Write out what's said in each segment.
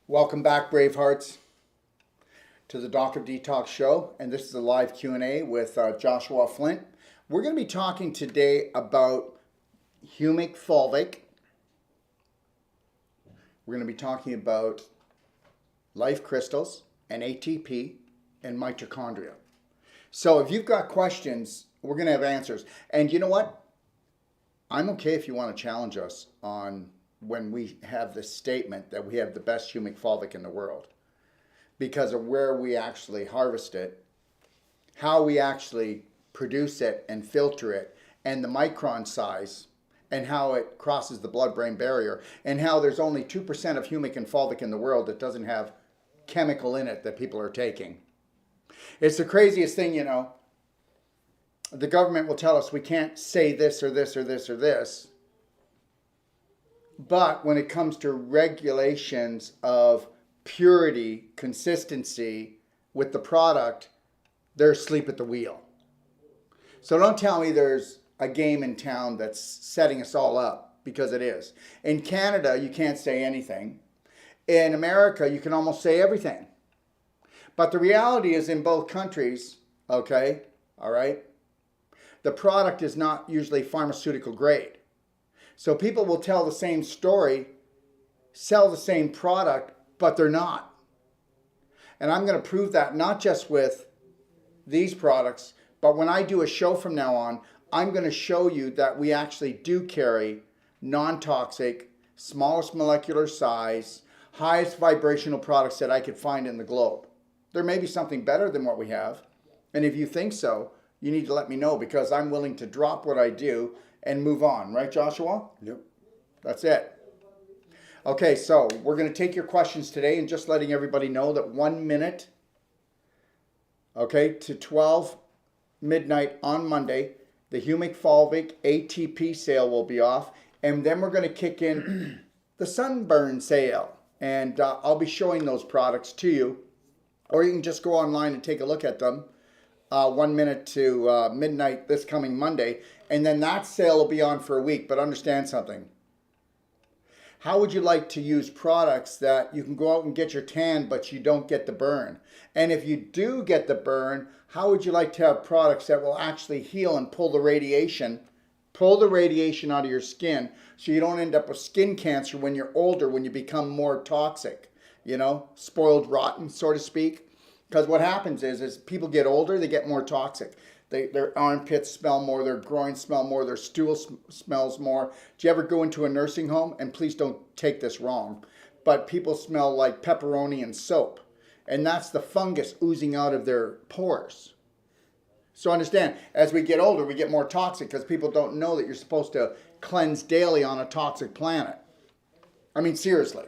Welcome back, Bravehearts, to the Doctor Detox show, and this is a live Q&A with Joshua Flint. We're going to be talking today about Humic, Fulvic. We're going to be talking about life crystals and ATP and mitochondria. So if you've got questions, we're going to have answers. And you know what? I'm okay if you want to challenge us on when we have this statement that we have the best humic fulvic in the world because of where we actually harvest it, how we actually produce it and filter it, and the micron size, and how it crosses the blood-brain barrier, and how there's only 2% of humic and fulvic in the world that doesn't have chemical in it that people are taking. It's the craziest thing, you know. The government will tell us we can't say this or this or this or this. But when it comes to regulations of purity, consistency with the product, they're asleep at the wheel. So don't tell me there's a game in town that's setting us all up, because it is. In Canada, you can't say anything. In America, you can almost say everything. But the reality is in both countries, okay, all right, the product is not usually pharmaceutical grade. So people will tell the same story, sell the same product, but they're not. And I'm going to prove that not just with these products, but when I do a show from now on, I'm going to show you that we actually do carry non-toxic, smallest molecular size, highest vibrational products that I could find in the globe. There may be something better than what we have. And if you think so, you need to let me know, because I'm willing to drop what I do and move on. Right, Joshua? Yep. That's it. Okay, so we're going to take your questions today, and just letting everybody know that 1 minute, okay, to 12 midnight on Monday, the Humic Fulvic ATP sale will be off, and then we're going to kick in the sunburn sale, and I'll be showing those products to you, or you can just go online and take a look at them. 1 minute to midnight this coming Monday, and then that sale will be on for a week. But understand something. How would you like to use products that you can go out and get your tan, but you don't get the burn? And if you do get the burn, how would you like to have products that will actually heal and pull the radiation out of your skin, so you don't end up with skin cancer when you're older, when you become more toxic, you know, spoiled rotten, so to speak? Because what happens is people get older, they get more toxic. Their armpits smell more, their groins smell more, their stool smells more. Do you ever go into a nursing home? And please don't take this wrong, but people smell like pepperoni and soap. And that's the fungus oozing out of their pores. So understand, as we get older, we get more toxic because people don't know that you're supposed to cleanse daily on a toxic planet. I mean, seriously.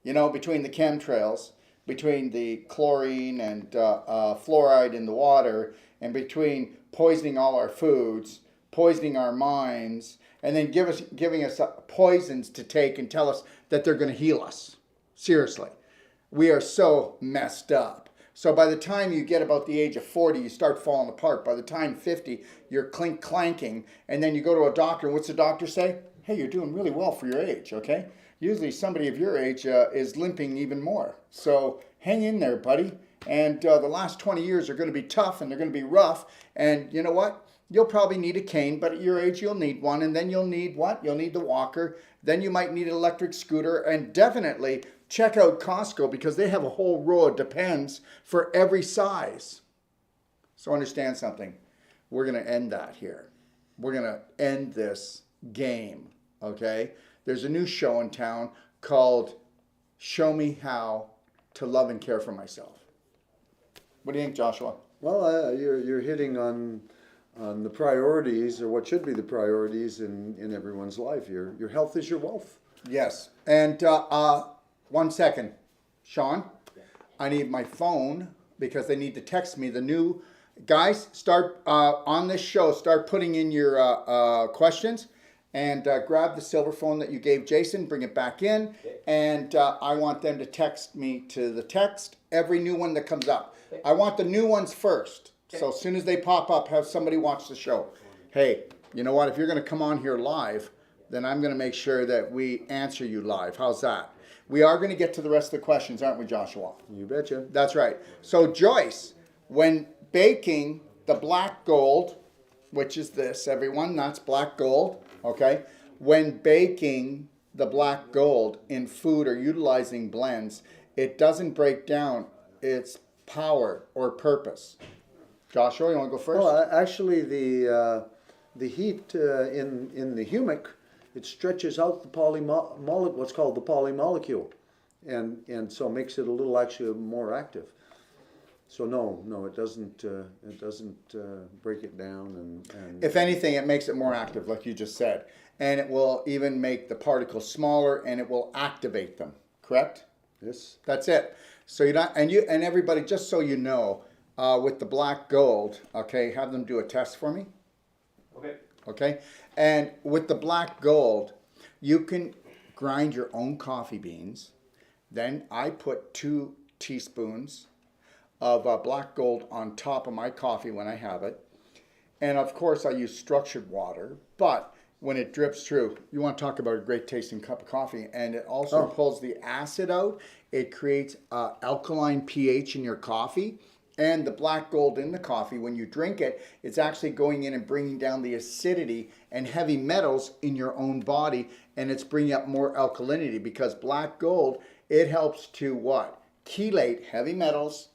You know, between the chemtrails, between the chlorine and fluoride in the water, and between poisoning all our foods, poisoning our minds, and then giving us poisons to take and tell us that they're going to heal us. Seriously. We are so messed up. So by the time you get about the age of 40, you start falling apart. By the time 50, you're clanking, and then you go to a doctor, and what's the doctor say? Hey, you're doing really well for your age, okay? Usually somebody of your age is limping even more. So hang in there, buddy. And the last 20 years are going to be tough, and they're going to be rough. And you know what? You'll probably need a cane, but at your age you'll need one. And then you'll need what? You'll need the walker. Then you might need an electric scooter. And definitely check out Costco, because they have a whole row of Depends for every size. So understand something. We're going to end that here. We're going to end this game, okay? There's a new show in town called Show Me How to Love and Care for Myself. What do you think, Joshua? Well, you're hitting on the priorities, or what should be the priorities in everyone's life. Your health is your wealth. Yes. And 1 second, Sean. I need my phone, because they need to text me the new guys. Start on this show. Start putting in your questions. And grab the silver phone that you gave Jason, bring it back in, and I want them to text me to the text every new one that comes up. I want the new ones first. So as soon as they pop up, have somebody watch the show. Hey, you know what? If you're going to come on here live, then I'm going to make sure that we answer you live. How's that? We are going to get to the rest of the questions, aren't we, Joshua? You betcha. That's right. So, Joyce, when baking the black gold, which is this, everyone, that's black gold, okay? When baking the black gold in food or utilizing blends, it doesn't break down its power or purpose. Joshua, you want to go first? Well, actually, the heat in the humic, it stretches out the what's called the polymolecule, and so makes it a little actually more active. So no, it doesn't break it down, and if anything, it makes it more active, like you just said, and it will even make the particles smaller, and it will activate them. Correct? yes. That's it. So and everybody, just so you know, with the black gold, okay, have them do a test for me. Okay. Okay, and with the black gold, you can grind your own coffee beans. Then I put 2 teaspoons of black gold on top of my coffee when I have it. And of course I use structured water, but when it drips through, you want to talk about a great tasting cup of coffee, and it also pulls the acid out. It creates alkaline pH in your coffee, and the black gold in the coffee, when you drink it, it's actually going in and bringing down the acidity and heavy metals in your own body, and it's bringing up more alkalinity, because black gold, it helps to what? Chelate heavy metals,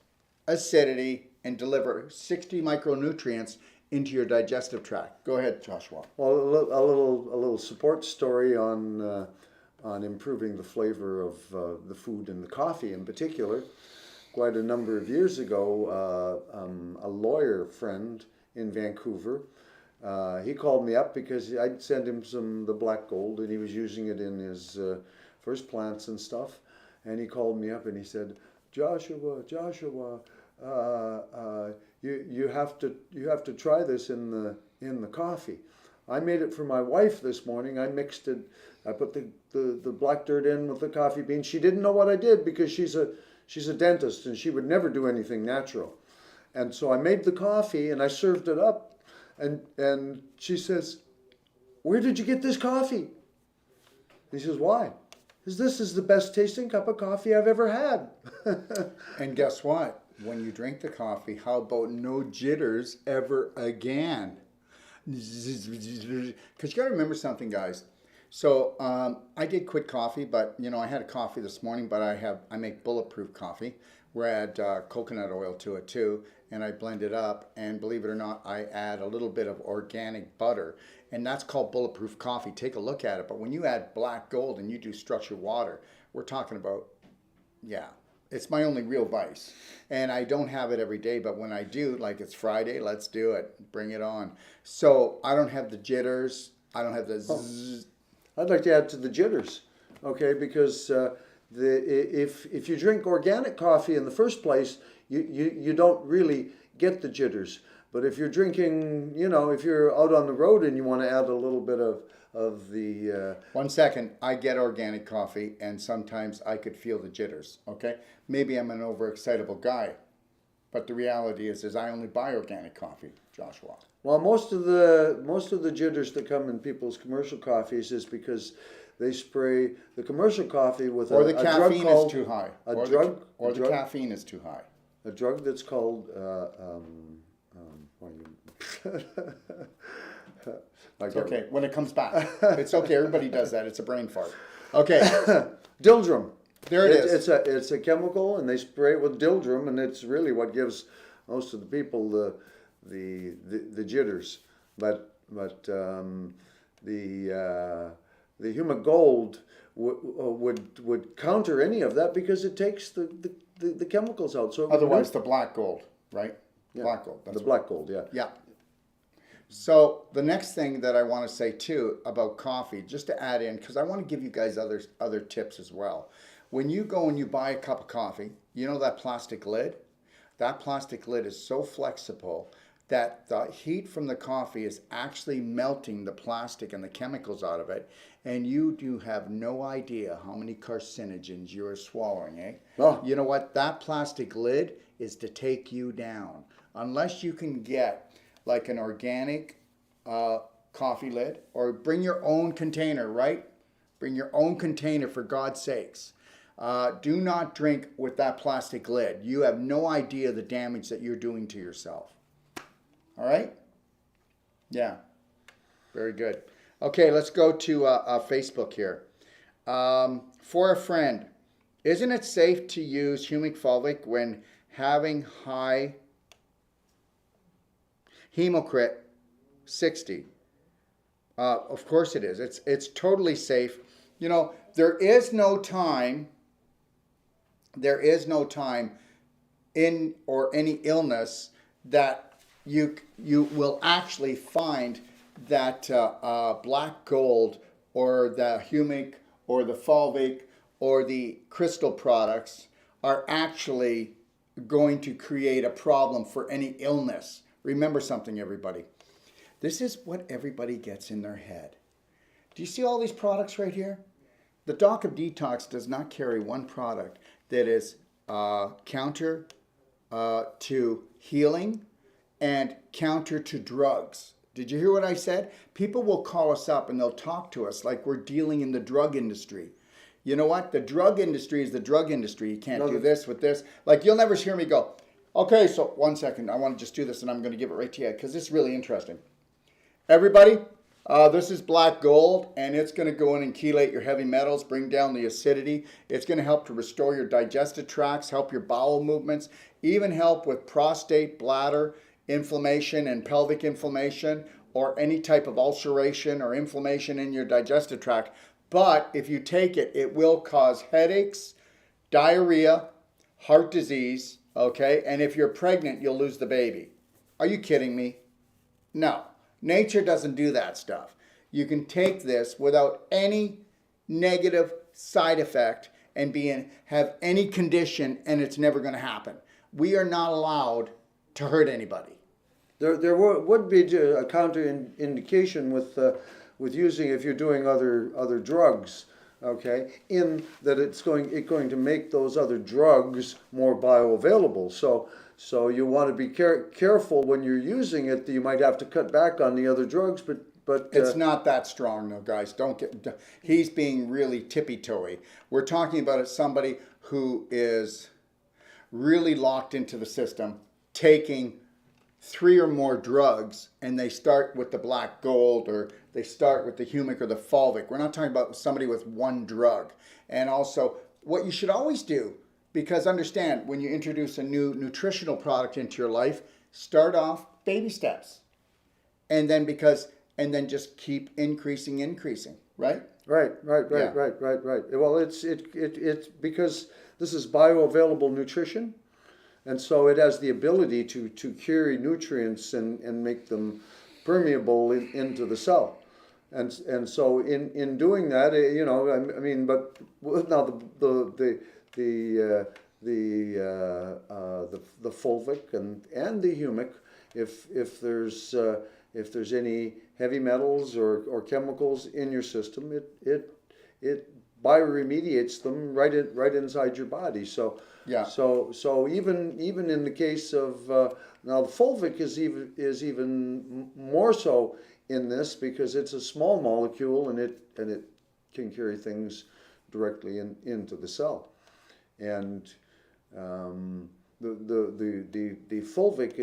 acidity, and deliver 60 micronutrients into your digestive tract. Go ahead, Joshua. Well, a little support story on improving the flavor of the food and the coffee in particular. Quite a number of years ago, a lawyer friend in Vancouver, he called me up because I'd sent him the black gold, and he was using it in his first plants and stuff. And he called me up and he said, Joshua, you have to try this in the coffee. I made it for my wife this morning. I mixed it. I put the black dirt in with the coffee beans. She didn't know what I did because she's a dentist and she would never do anything natural. And so I made the coffee and I served it up, and she says, "Where did you get this coffee?" He says, "Why?" This is the best tasting cup of coffee I've ever had. And guess what? When you drink the coffee, how about no jitters ever again? Because you got to remember something, guys. So I did quit coffee, but I had a coffee this morning, but I make bulletproof coffee where I add coconut oil to it too, and I blend it up, and believe it or not, I add a little bit of organic butter, and that's called bulletproof coffee. Take a look at it. But when you add black gold and you do structured water, we're talking about, it's my only real vice. And I don't have it every day, but when I do, like it's Friday, let's do it. Bring it on. So I don't have the jitters. I don't have the zzz. I'd like to add to the jitters, okay, because if you drink organic coffee in the first place, you don't really get the jitters. But if you're drinking, if you're out on the road and you want to add a little bit of the... 1 second, I get organic coffee, and sometimes I could feel the jitters, okay? Maybe I'm an overexcitable guy, but the reality is I only buy organic coffee, Joshua. Well, most of the jitters that come in people's commercial coffees is because they spray the commercial coffee with or a the drug caffeine called... is too high. A drug, caffeine is too high. A drug that's called... It's okay. When it comes back, it's okay. Everybody does that. It's a brain fart. Okay. Dildrum. There it is. It's a chemical, and they spray it with dildrum, and it's really what gives most of the people the jitters. But the Humic Gold would counter any of that because it takes the chemicals out. So otherwise, the black gold, right? Yeah. Black gold. The black gold, yeah. Yeah. So the next thing that I want to say too about coffee, just to add in, because I want to give you guys other tips as well. When you go and you buy a cup of coffee, that plastic lid? That plastic lid is so flexible that the heat from the coffee is actually melting the plastic and the chemicals out of it, and you do have no idea how many carcinogens you are swallowing, eh? Oh. You know what? That plastic lid is to take you down. Unless you can get like an organic coffee lid, or bring your own container, right? Bring your own container, for God's sakes. Do not drink with that plastic lid. You have no idea the damage that you're doing to yourself. All right? Yeah. Very good. Okay, let's go to Facebook here. For a friend, isn't it safe to use Humic Fulvic when having high hemocrit 60? Of course it is. It's totally safe. You know, there is no time in or any illness that you will actually find that black gold or the Humic or the Fulvic or the crystal products are actually going to create a problem for any illness. Remember something, everybody. This is what everybody gets in their head. Do you see all these products right here? The Doc of Detox does not carry one product that is counter to healing and counter to drugs. Did you hear what I said? People will call us up and they'll talk to us like we're dealing in the drug industry. You know what? The drug industry is the drug industry. You can't do this with this. Like, you'll never hear me go, okay, so 1 second. I want to just do this and I'm going to give it right to you because it's really interesting. Everybody, this is black gold, and it's going to go in and chelate your heavy metals, bring down the acidity. It's going to help to restore your digestive tracts, help your bowel movements, even help with prostate, bladder inflammation and pelvic inflammation, or any type of ulceration or inflammation in your digestive tract. But if you take it, it will cause headaches, diarrhea, heart disease, okay? And if you're pregnant, you'll lose the baby. Are you kidding me? No. Nature doesn't do that stuff. You can take this without any negative side effect and have any condition, and it's never going to happen. We are not allowed to hurt anybody. There would be a counterindication with using, if you're doing other drugs, okay, in that it's going to make those other drugs more bioavailable. So you want to be careful when you're using it that you might have to cut back on the other drugs, but it's not that strong, though, guys. He's being really tippy-toey. We're talking about somebody who is really locked into the system, taking 3 or more drugs, and they start with the black gold or they start with the Humic or the Fulvic. We're not talking about somebody with one drug. And also, what you should always do, because understand, when you introduce a new nutritional product into your life, start off baby steps. And then just keep increasing, right? Right. Well, it's because this is bioavailable nutrition, and so it has the ability to carry nutrients and make them permeable into the cell. And so in doing that, you know, I mean, but now the Fulvic and the Humic, if there's any heavy metals or chemicals in your system, it bioremediates them right inside your body. So yeah. So even in the case of now the Fulvic is even more so in this because it's a small molecule and it can carry things directly into the cell. And the Fulvic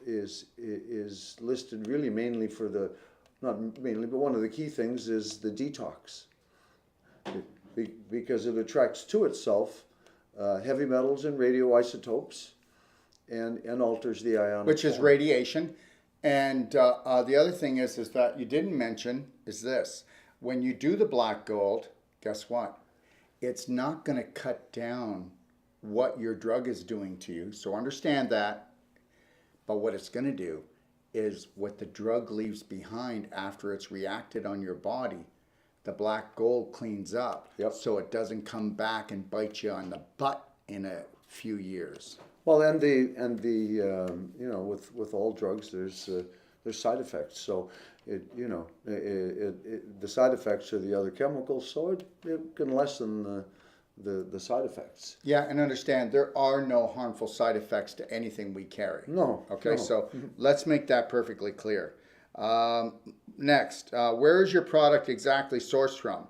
is listed really mainly for not mainly, but one of the key things is the detox, because it attracts to itself heavy metals and radioisotopes and alters the ionic which is form. radiation. And the other thing is that you didn't mention is this: when you do the black gold, guess what? It's not going to cut down what your drug is doing to you. So understand that. But what it's going to do is what the drug leaves behind after it's reacted on your body, the black gold cleans up. Yep. So it doesn't come back and bite you on the butt in a few years. Well, and the you know, with all drugs, there's side effects. So the side effects are the other chemicals, so it can lessen the side effects. Yeah, and understand there are no harmful side effects to anything we carry. No. Okay, no. so let's make that perfectly clear. Next, where is your product exactly sourced from?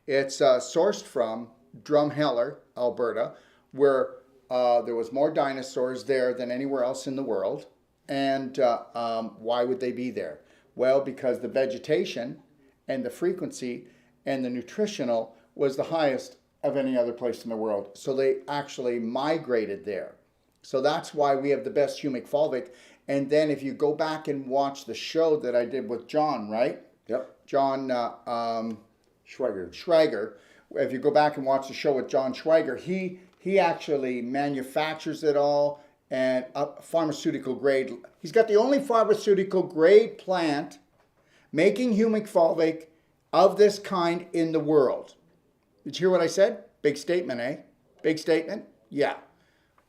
It's sourced from Drumheller, Alberta, where there was more dinosaurs there than anywhere else in the world. And why would they be there? Well, because the vegetation and the frequency and the nutritional was the highest of any other place in the world. So they actually migrated there. So that's why we have the best humic fulvic. And then if you go back and watch the show that I did with John, right? Yep. John Schweiger. If you go back and watch the show with John Schweiger, he actually manufactures it all and pharmaceutical grade. He's got the only pharmaceutical grade plant making humic fulvic of this kind in the world. Did you hear what I said? Big statement, eh? Big statement? Yeah.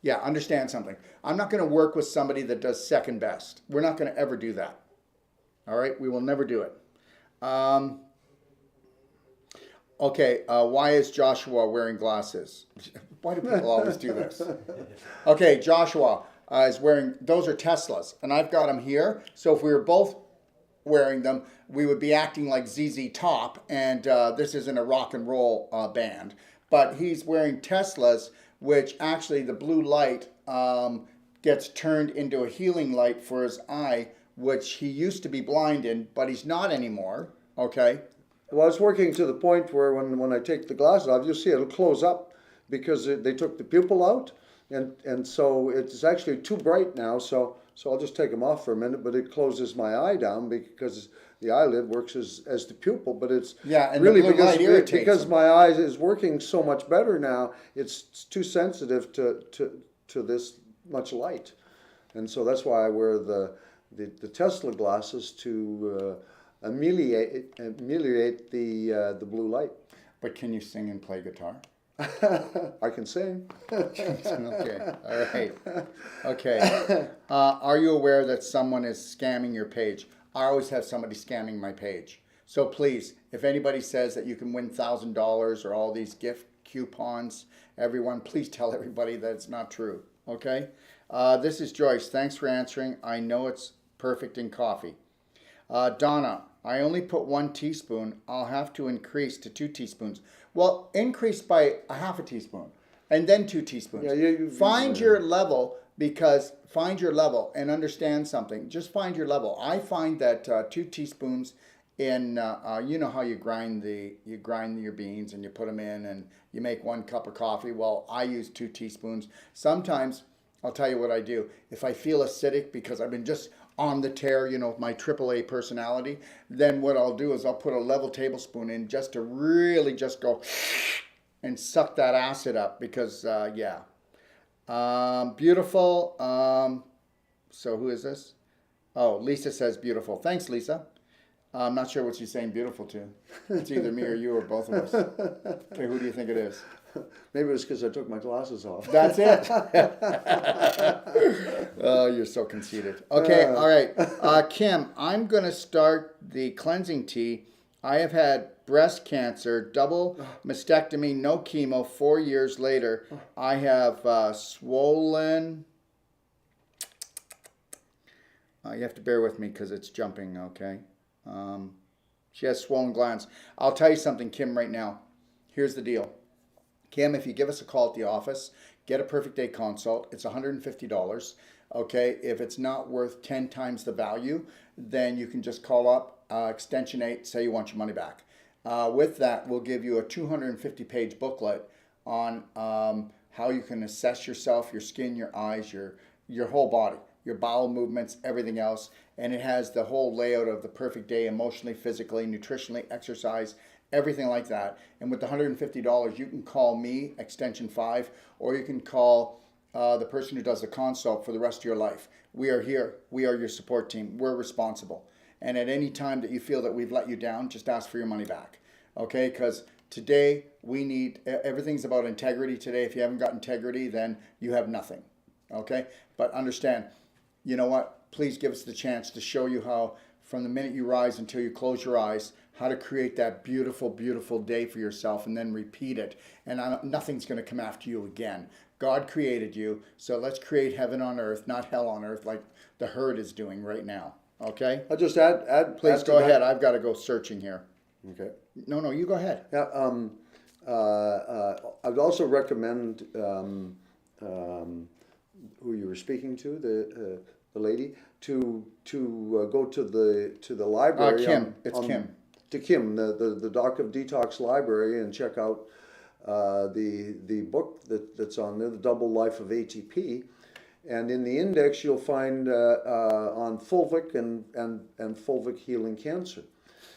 Yeah, understand something. I'm not going to work with somebody that does second best. We're not going to ever do that. All right? We will never do it. Okay, why is Joshua wearing glasses? Why do people always do this? Okay, Joshua is wearing, those are Teslas, and I've got them here. So if we were both wearing them, we would be acting like ZZ Top, and this isn't a rock and roll band. But he's wearing Teslas, which actually the blue light gets turned into a healing light for his eye, which he used to be blind in, but he's not anymore, okay? Well, it's working to the point where when I take the glasses off, you'll see it'll close up because they took the pupil out, and so it's actually too bright now. So I'll just take them off for a minute, but it closes my eye down because the eyelid works as the pupil. But it's and really the blue light irritates because him. my eye is working so much better now. It's too sensitive to this much light, and so that's why I wear the Tesla glasses to ameliorate the blue light. But can you sing and play guitar? I can sing. Okay, all right. Okay. Are you aware that someone is scamming your page? I always have somebody scamming my page. So please, if anybody says that you can win $1,000 or all these gift coupons, everyone, please tell everybody that it's not true. Okay? This is Joyce. Thanks for answering. I know it's perfect in coffee. Donna, I only put 1 teaspoon. I'll have to increase to 2 teaspoons. Well, increase by a half a teaspoon and then 2 teaspoons. Yeah, find your level, because find your level and understand something. Just find your level. I find that 2 teaspoons in, you know how you grind your beans and you put them in and you make 1 cup of coffee. Well, I use 2 teaspoons. Sometimes, I'll tell you what I do. If I feel acidic because I've been just on the tear, you know, with my AAA personality, then what I'll do is I'll put a level tablespoon in just to really just go and suck that acid up because, yeah. Beautiful. So who is this? Oh, Lisa says beautiful. Thanks, Lisa. I'm not sure what she's saying beautiful to. It's either me or you or both of us. Okay, who do you think it is? Maybe it's because I took my glasses off. That's it. Oh, you're so conceited. Okay, all right. Kim, I'm going to start the cleansing tea. I have had breast cancer, double mastectomy, no chemo, 4 years later. I have swollen. You have to bear with me because it's jumping, okay? She has swollen glands. I'll tell you something, Kim, right now. Here's the deal. Kim, if you give us a call at the office, get a perfect day consult. It's $150. Okay, if it's not worth 10 times the value, then you can just call up extension 8, say you want your money back. With that, we'll give you a 250-page booklet on how you can assess yourself, your skin, your eyes, your whole body, your bowel movements, everything else. And it has the whole layout of the perfect day, emotionally, physically, nutritionally, exercise, everything like that. And with the $150, you can call me, extension 5, or you can call the person who does the consult for the rest of your life. We are here. We are your support team. We're responsible. And at any time that you feel that we've let you down, just ask for your money back. Okay? Because today we need, everything's about integrity today. If you haven't got integrity, then you have nothing. Okay? But understand, you know what? Please give us the chance to show you how, from the minute you rise until you close your eyes, how to create that beautiful, beautiful day for yourself and then repeat it. And nothing's going to come after you again. God created you, so let's create heaven on earth, not hell on earth like the herd is doing right now. Okay? I'll just add. Please add go to ahead. that. I've got to go searching here. Okay. No, you go ahead. Yeah. I'd also recommend who you were speaking to, the lady, to go to the library. Kim. Kim. To Kim, the Doc of Detox library, and check out the book that's on there, The Double Life of ATP. And in the index, you'll find on Fulvic and Fulvic healing cancer.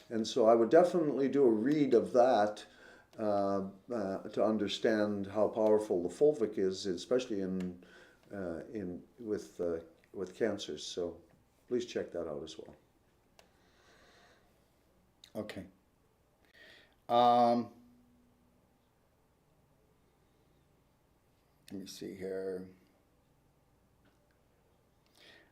And so I would definitely do a read of that to understand how powerful the Fulvic is, especially with cancers. So please check that out as well. Okay. Let me see here.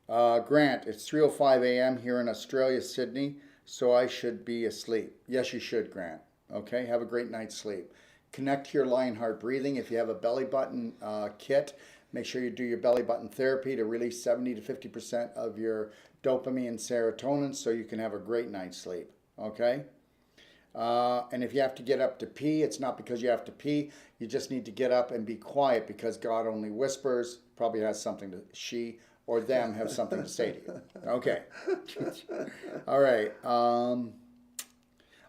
Grant, it's 3:05 a.m. here in Australia, Sydney, so I should be asleep. Yes, you should, Grant. Okay, have a great night's sleep. Connect to your Lionheart breathing. If you have a belly button kit, make sure you do your belly button therapy to release 70 to 50% of your dopamine and serotonin so you can have a great night's sleep. Okay? And if you have to get up to pee, it's not because you have to pee. You just need to get up and be quiet because God only whispers. Probably has something to, she or them have something to say to you. Okay. All right.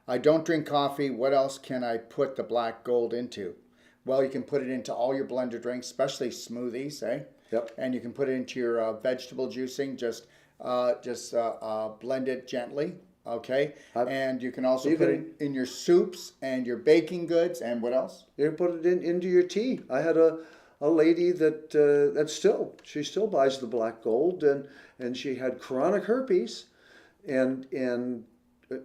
I don't drink coffee. What else can I put the black gold into? Well, you can put it into all your blender drinks, especially smoothies, eh? Yep. And you can put it into your vegetable juicing. Just blend it gently, okay? And you can also put it in your soups and your baking goods. And what else? You can put it into your tea. I had a lady that she still buys the black gold, and she had chronic herpes, and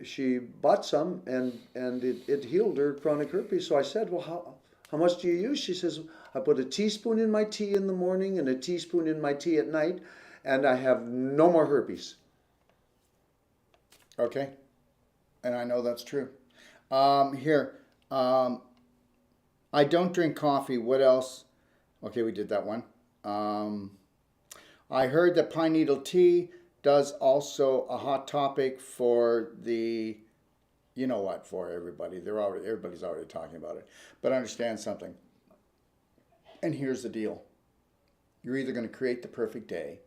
she bought some, and it healed her chronic herpes. So I said, well, how much do you use? She says, I put a teaspoon in my tea in the morning and a teaspoon in my tea at night, and I have no more herpes. Okay. And I know that's true. I don't drink coffee. What else? Okay, we did that one. I heard that pine needle tea does also a hot topic for the, you know what, for everybody. Everybody's already talking about it. But understand something. And here's the deal. You're either going to create the perfect day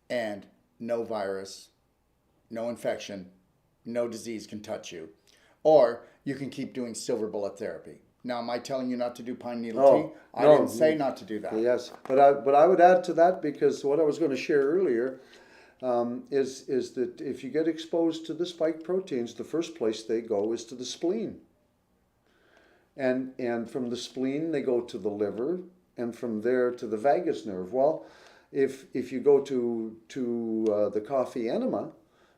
and no virus, no infection, no disease can touch you, or you can keep doing silver bullet therapy. Now, am I telling you not to do pine needle tea? I didn't say not to do that. Yes, but I would add to that, because what I was going to share earlier is that if you get exposed to the spike proteins, the first place they go is to the spleen. And from the spleen, they go to the liver, and from there to the vagus nerve. Well, if you go to the coffee enema,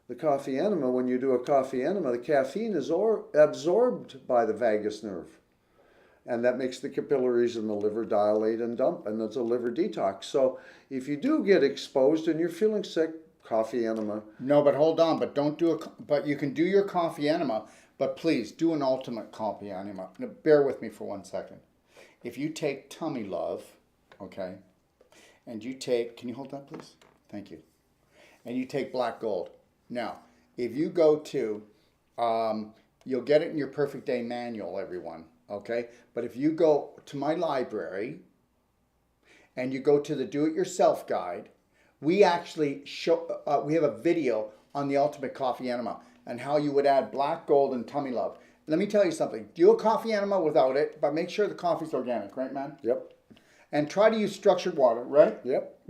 when you do a coffee enema, the caffeine is absorbed by the vagus nerve. And that makes the capillaries in the liver dilate and dump, and that's a liver detox. So if you do get exposed and you're feeling sick, coffee enema. No, but hold on. But you can do your coffee enema, but please do an ultimate coffee enema. Now, bear with me for 1 second. If you take Tummy Love, okay, and you take, can you hold that, please? Thank you. And you take Black Gold. Now, if you go to, you'll get it in your Perfect Day manual, everyone. Okay, but if you go to my library and you go to the do-it-yourself guide, we actually show, we have a video on the ultimate coffee enema and how you would add Black Gold and Tummy Love. Let me tell you something. Do a coffee enema without it, but make sure the coffee's organic, right, man? Yep. And try to use structured water, right? Yep.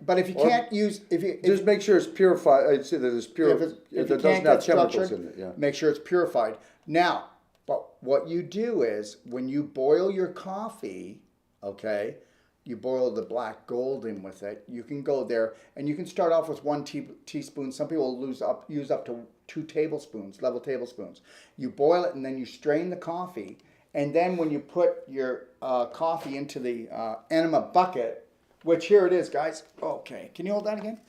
But if you can't use, just make sure it's purified. I'd say that it's pure. If it doesn't have chemicals in it, yeah. Make sure it's purified. Now, but what you do is when you boil your coffee, okay, you boil the Black Gold in with it. You can go there and you can start off with 1 teaspoon. Some people use up to 2 tablespoons, level tablespoons. You boil it and then you strain the coffee. And then when you put your coffee into the enema bucket, which here it is, guys. Okay, can you hold that again?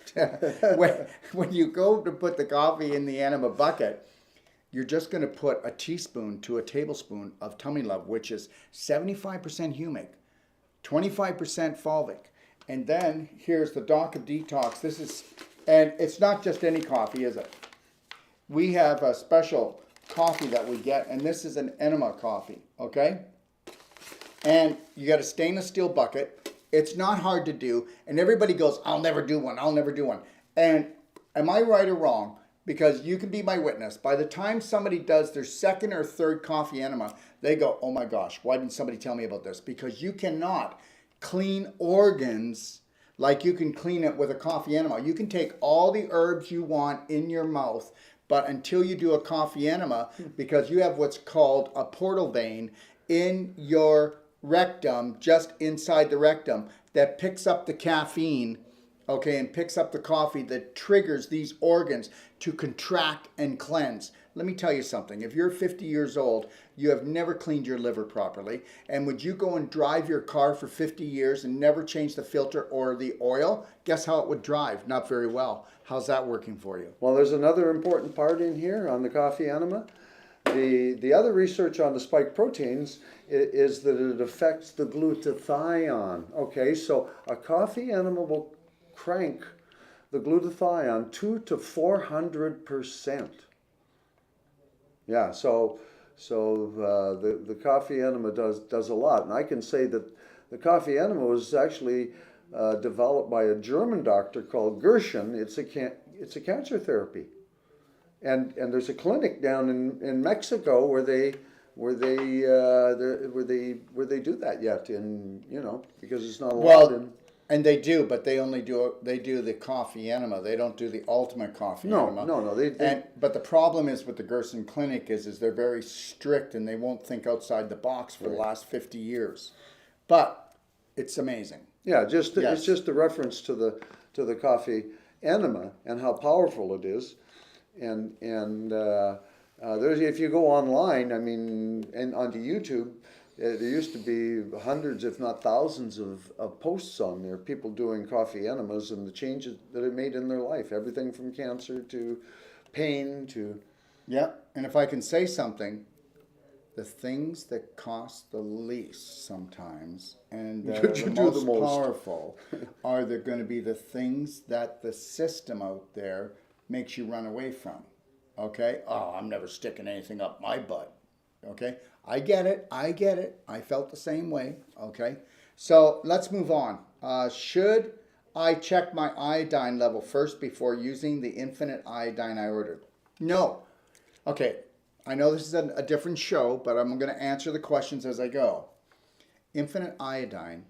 when you go to put the coffee in the enema bucket, you're just going to put a teaspoon to a tablespoon of Tummy Love, which is 75% Humic, 25% Fulvic. And then here's the Doc of Detox. This is And it's not just any coffee, is it? We have a special coffee that we get, and this is an enema coffee, okay? And you got a stainless steel bucket. It's not hard to do, and everybody goes, I'll never do one, I'll never do one. And am I right or wrong? Because you can be my witness. By the time somebody does their second or third coffee enema, they go, oh my gosh, why didn't somebody tell me about this? Because you cannot clean organs like you can clean it with a coffee enema. You can take all the herbs you want in your mouth, but until you do a coffee enema, because you have what's called a portal vein in your rectum, just inside the rectum, that picks up the caffeine, okay, and picks up the coffee that triggers these organs to contract and cleanse. Let me tell you something. If you're 50 years old, you have never cleaned your liver properly, and would you go and drive your car for 50 years and never change the filter or the oil? Guess how it would drive? Not very well. How's that working for you? Well, there's another important part in here on the coffee enema. The other research on the spike proteins is that it affects the glutathione. Okay, so a coffee enema will crank the glutathione 200 to 400%. Yeah, so the coffee enema does a lot, and I can say that the coffee enema was actually developed by a German doctor called Germ. It's a cancer therapy, and there's a clinic down in Mexico where they do that yet, in because it's not allowed in. And they do, but they only do the coffee enema. They don't do the ultimate coffee enema. No. But the problem is with the Gerson Clinic is they're very strict and they won't think outside the box for the last 50 years. But it's amazing. Yeah, it's just a reference to the coffee enema and how powerful it is, and there's, if you go online, I mean, and onto YouTube. There used to be hundreds, if not thousands, of posts on there, people doing coffee enemas and the changes that it made in their life. Everything from cancer to pain to... Yeah, and if I can say something, the things that cost the least sometimes and that are the most powerful are going to be the things that the system out there makes you run away from. Okay? Oh, I'm never sticking anything up my butt. Okay? I get it. I felt the same way. Okay? So let's move on. Should I check my iodine level first before using the infinite iodine I ordered? No. Okay. I know this is a different show, but I'm going to answer the questions as I go. Infinite iodine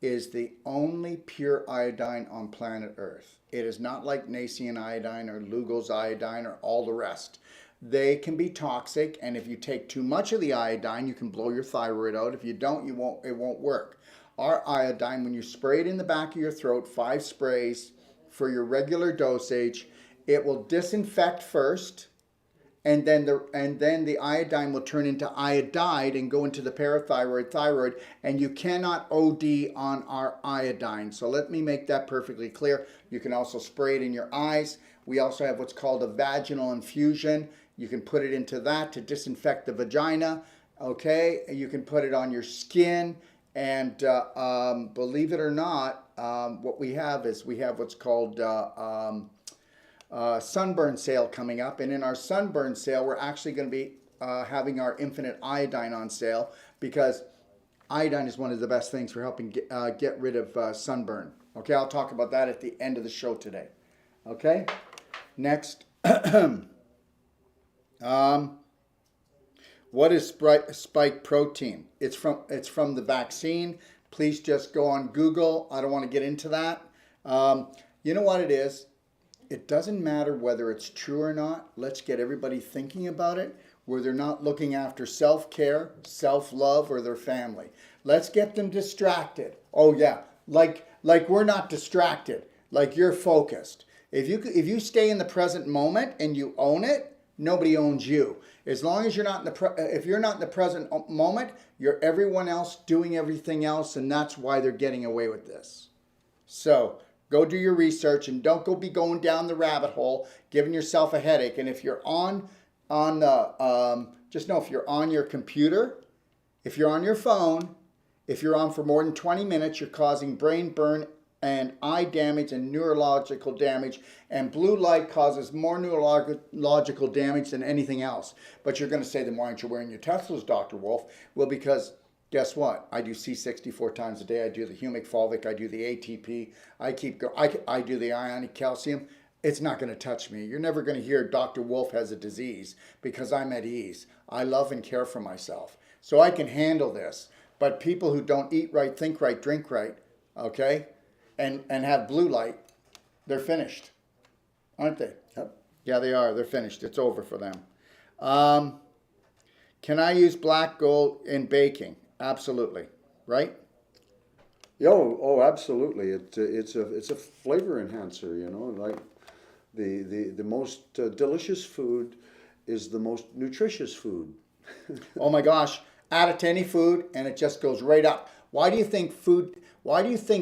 is the only pure iodine on planet Earth. It is not like Nacean iodine or Lugol's iodine or all the rest. They can be toxic, and if you take too much of the iodine, you can blow your thyroid out. If you don't, it won't work. Our iodine, when you spray it in the back of your throat, 5 sprays for your regular dosage, it will disinfect first, and then the iodine will turn into iodide and go into the parathyroid, thyroid, and you cannot OD on our iodine. So let me make that perfectly clear. You can also spray it in your eyes. We also have what's called a vaginal infusion. You can put it into that to disinfect the vagina, okay? You can put it on your skin, and believe it or not, what we have is what's called sunburn sale coming up, and in our sunburn sale, we're actually going to be having our infinite iodine on sale, because iodine is one of the best things for helping get rid of sunburn. Okay, I'll talk about that at the end of the show today. Okay, next. What is spike protein? It's from the vaccine. Please just go on Google. I don't want to get into that. You know what it is? It doesn't matter whether it's true or not. Let's get everybody thinking about it, where they're not looking after self-care, self-love, or their family. Let's get them distracted. Oh yeah, like we're not distracted. Like you're focused. If you stay in the present moment and you own it, nobody owns you. As long as you're not if you're not in the present moment, you're everyone else doing everything else, and that's why they're getting away with this. So go do your research and don't be going down the rabbit hole, giving yourself a headache. And if you're just know if you're on your computer, if you're on your phone, if you're on for more than 20 minutes, you're causing brain burn and eye damage and neurological damage, and blue light causes more neurological damage than anything else. But you're going to say, then why aren't you wearing your Teslas, Dr. Wolf? Well, because guess what? I do C60 4 times a day. I do the Humic, Fulvic. I do the ATP. I do the ionic calcium. It's not going to touch me. You're never going to hear Dr. Wolf has a disease because I'm at ease. I love and care for myself. So I can handle this. But people who don't eat right, think right, drink right, okay, and have blue light, they're finished, aren't they? Yep. Yeah, they are. They're finished. It's over for them. Can I use black gold in baking? Absolutely. Right? Oh, absolutely. It's a flavor enhancer. You know, like the most delicious food is the most nutritious food. Oh my gosh! Add it to any food, and it just goes right up. Why do you think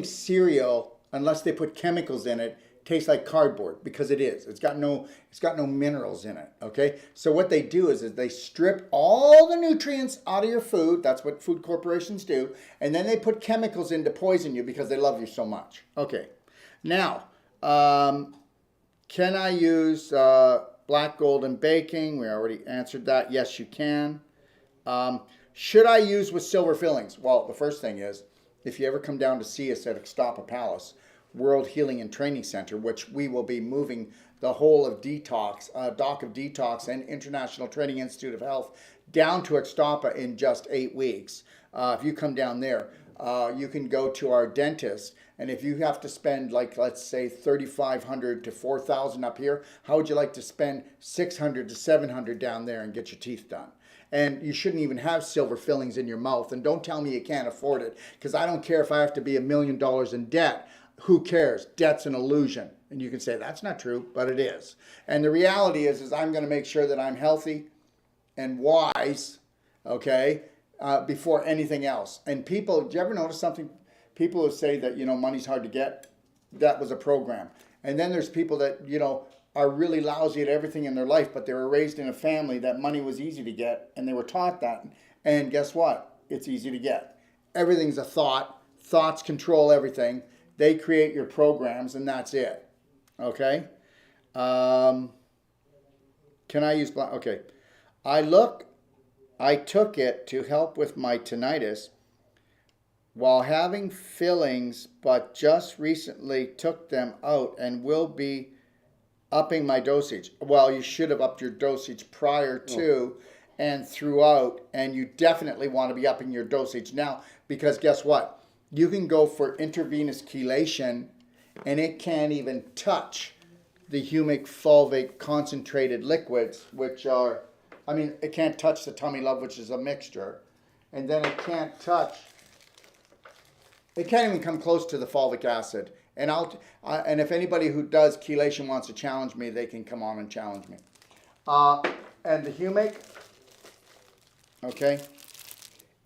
cereal, unless they put chemicals in it, tastes like cardboard? Because it is. It's got no minerals in it. Okay. So what they do is they strip all the nutrients out of your food. That's what food corporations do, and then they put chemicals in to poison you because they love you so much. Okay. Now, can I use black gold in baking? We already answered that. Yes, you can. Should I use with silver fillings? Well, the first thing is, if you ever come down to see us at Extapa Palace, World Healing and Training Center, which we will be moving the whole of Detox, Doc of Detox and International Training Institute of Health down to Extapa in just 8 weeks. If you come down there, you can go to our dentist, and if you have to spend, like, let's say $3,500 to $4,000 up here, how would you like to spend $600 to $700 down there and get your teeth done? And you shouldn't even have silver fillings in your mouth. And don't tell me you can't afford it, because I don't care if I have to be $1 million in debt. Who cares? Debt's an illusion. And you can say that's not true, but it is. And the reality is I'm going to make sure that I'm healthy and wise, okay, before anything else. And people, do you ever notice something? People who say that, money's hard to get, that was a program. And then there's people that, are really lousy at everything in their life, but they were raised in a family that money was easy to get, and they were taught that. And guess what? It's easy to get. Everything's a thought. Thoughts control everything. They create your programs, and that's it. Okay? Can I use black? Okay. I took it to help with my tinnitus while having fillings, but just recently took them out and will be upping my dosage. Well, you should have upped your dosage prior to and throughout, and you definitely want to be upping your dosage now, because guess what? You can go for intravenous chelation, and it can't even touch the Humic Fulvic concentrated liquids, which are, it can't touch the Tummy Love, which is a mixture, and then it can't even come close to the fulvic acid. And and if anybody who does chelation wants to challenge me, they can come on and challenge me. And the Humic, okay,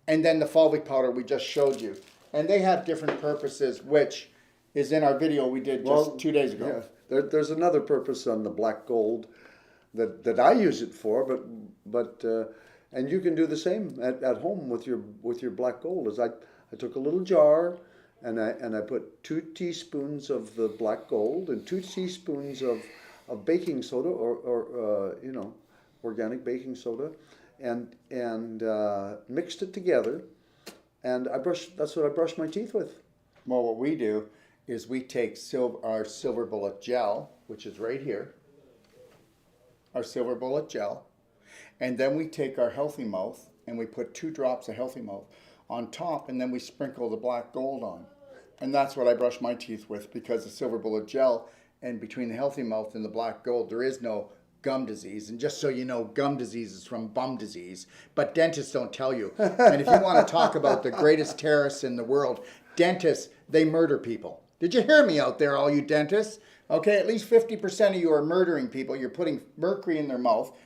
and then the fulvic powder we just showed you. And they have different purposes, which is in our video we did just 2 days ago. Yeah. There's another purpose on the black gold that I use it for, but and you can do the same at home with your black gold. As I took a little jar. And I put 2 teaspoons of the black gold and 2 teaspoons of baking soda or organic baking soda, and mixed it together, and that's what I brush my teeth with. Well, what we do is we take our silver bullet gel, which is right here, our silver bullet gel, and then we take our Healthy Mouth and we put 2 drops of Healthy Mouth on top, and then we sprinkle the black gold on. And that's what I brush my teeth with, because the silver bullet gel, and between the Healthy Mouth and the black gold, there is no gum disease. And just so you know, gum disease is from bum disease, but dentists don't tell you. And if you want to talk about the greatest terrorists in the world, dentists, they murder people. Did you hear me out there, all you dentists? Okay, at least 50% of you are murdering people. You're putting mercury in their mouth.